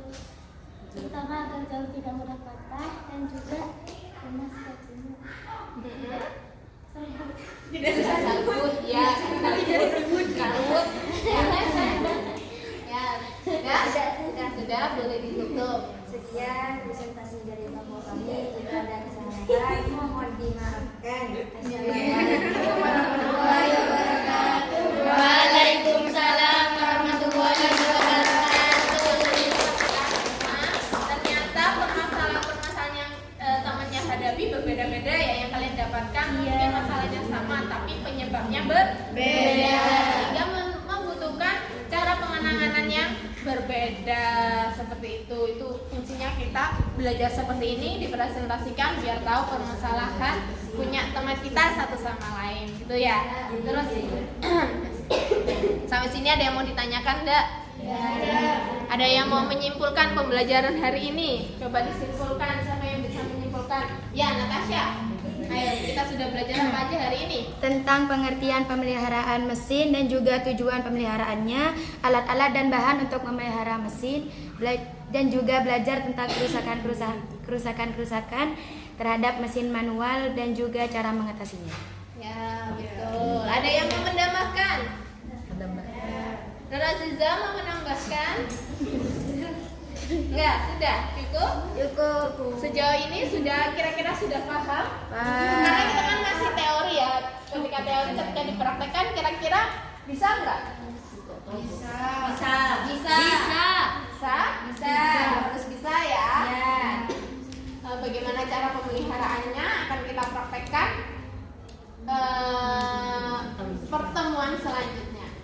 terutama agar jauh tidak mudah patah dan juga lemas kakinya. Tidak bisa sabut ya, tapi jadi ribut karut. Ya, sudah boleh ditutup. Sekian presentasi dari kelompok kami. Jika ada kesalahan mohon dimaafkan. Assalamualaikum warahmatullahi wabarakatuh. Waalaikumsalam warahmatullahi wabarakatuh. Ternyata permasalahan yang temannya hadapi berbeda-beda ya, yang kalian dapatkan mungkin masalahnya sama tapi penyebabnya berbeda, sehingga membutuhkan cara penanganan yang berbeda. Seperti itu fungsinya kita belajar seperti ini, dipresentasikan biar tahu permasalahan punya teman kita satu sama lain gitu ya. Terus sampai sini ada yang mau ditanyakan enggak? Ada yang mau menyimpulkan pembelajaran hari ini? Coba disimpulkan, siapa yang bisa menyimpulkan? Ya, Natasha. Ayo, kita sudah belajar apa aja hari ini? Tentang pengertian pemeliharaan mesin dan juga tujuan pemeliharaannya, alat-alat dan bahan untuk memelihara mesin, dan juga belajar tentang kerusakan-kerusakan terhadap mesin manual dan juga cara mengatasinya. Ya, betul. Ada yang mau menambahkan? Nora Aziza mau menambahkan? Enggak, sudah cukup. Sejauh ini sudah kira-kira sudah paham? Karena kita kan masih teori ya. Ketika teori, ketika dipraktekkan kira-kira bisa enggak? Bisa. Harus bisa ya. Bagaimana cara pemeliharaannya akan kita praktekkan. Pertemuan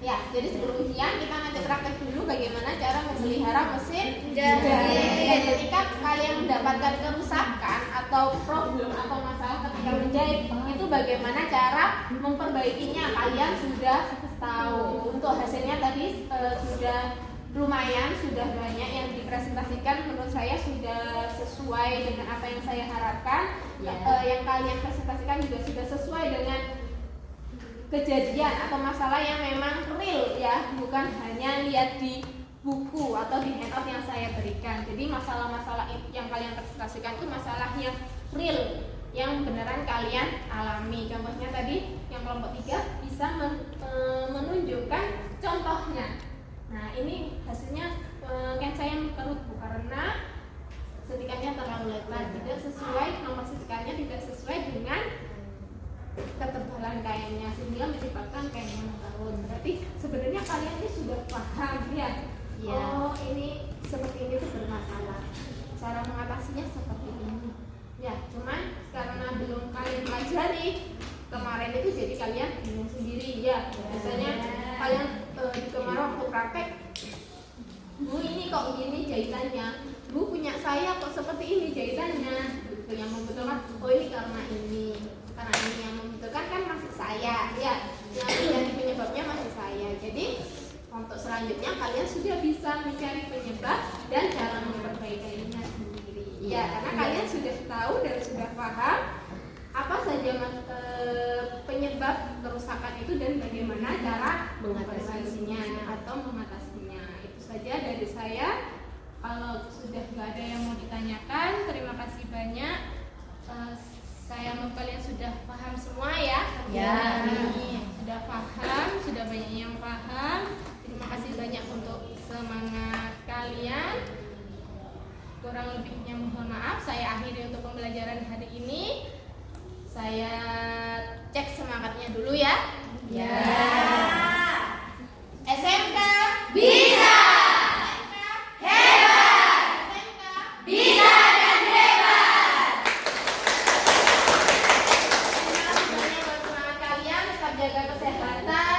Ya, jadi sebelum ujian kita nanti praktek dulu bagaimana cara memelihara mesin jahit. Ketika kalian mendapatkan kerusakan atau problem atau masalah ketika menjahit, itu bagaimana cara memperbaikinya. Kalian sudah tahu. Untuk hasilnya tadi sudah lumayan, sudah banyak yang dipresentasikan. Menurut saya sudah sesuai dengan apa yang saya harapkan. Yang kalian presentasikan juga sudah sesuai dengan kejadian atau masalah yang memang real ya, bukan hanya lihat di buku atau di handout yang saya berikan. Jadi masalah-masalah yang kalian presentasikan itu masalah yang real, yang beneran kalian alami. Contohnya tadi yang kelompok 3 bisa menunjukkan contohnya. Nah, ini hasilnya kan saya kerut bu karena setikannya terlalu lebar, tidak sesuai, nomor setikannya tidak sesuai dengan ketebalan kainnya, sehingga menyebabkan kainnya menurun. Berarti sebenarnya kalian ini sudah paham ya. Oh, ini seperti ini tuh bermasalah. Cara mengatasinya seperti ini. Ya, cuman karena belum kalian pelajari kemarin itu, jadi kalian bingung sendiri ya. Biasanya kalian di kemarin waktu praktek, Bu ini kok gini jahitannya, Bu punya saya kok seperti ini jahitannya. Gitu, yang membetulkan, oh ini karena ini. Karena ini yang membutuhkan kan masih saya ya, yang menjadi penyebabnya masih saya. Jadi untuk selanjutnya kalian sudah bisa mencari penyebab dan cara memperbaikinya sendiri ya, karena kalian sudah tahu dan sudah paham apa saja penyebab kerusakan itu dan bagaimana cara mengatasinya atau mengatasinya. Itu saja dari saya. Kalau sudah nggak ada yang mau ditanyakan, terima kasih banyak. Saya mau kalian sudah paham semua ya? Ya. Sudah paham, sudah banyak yang paham. Terima kasih banyak untuk semangat kalian. Kurang lebihnya mohon maaf. Saya akhiri untuk pembelajaran hari ini. Saya cek semangatnya dulu ya. Ya. SMK Bisa. SMK hebat. SMK Bisa dan hebat. Terima kasih banyak buat semangat kalian. Tetap jaga kesehatan.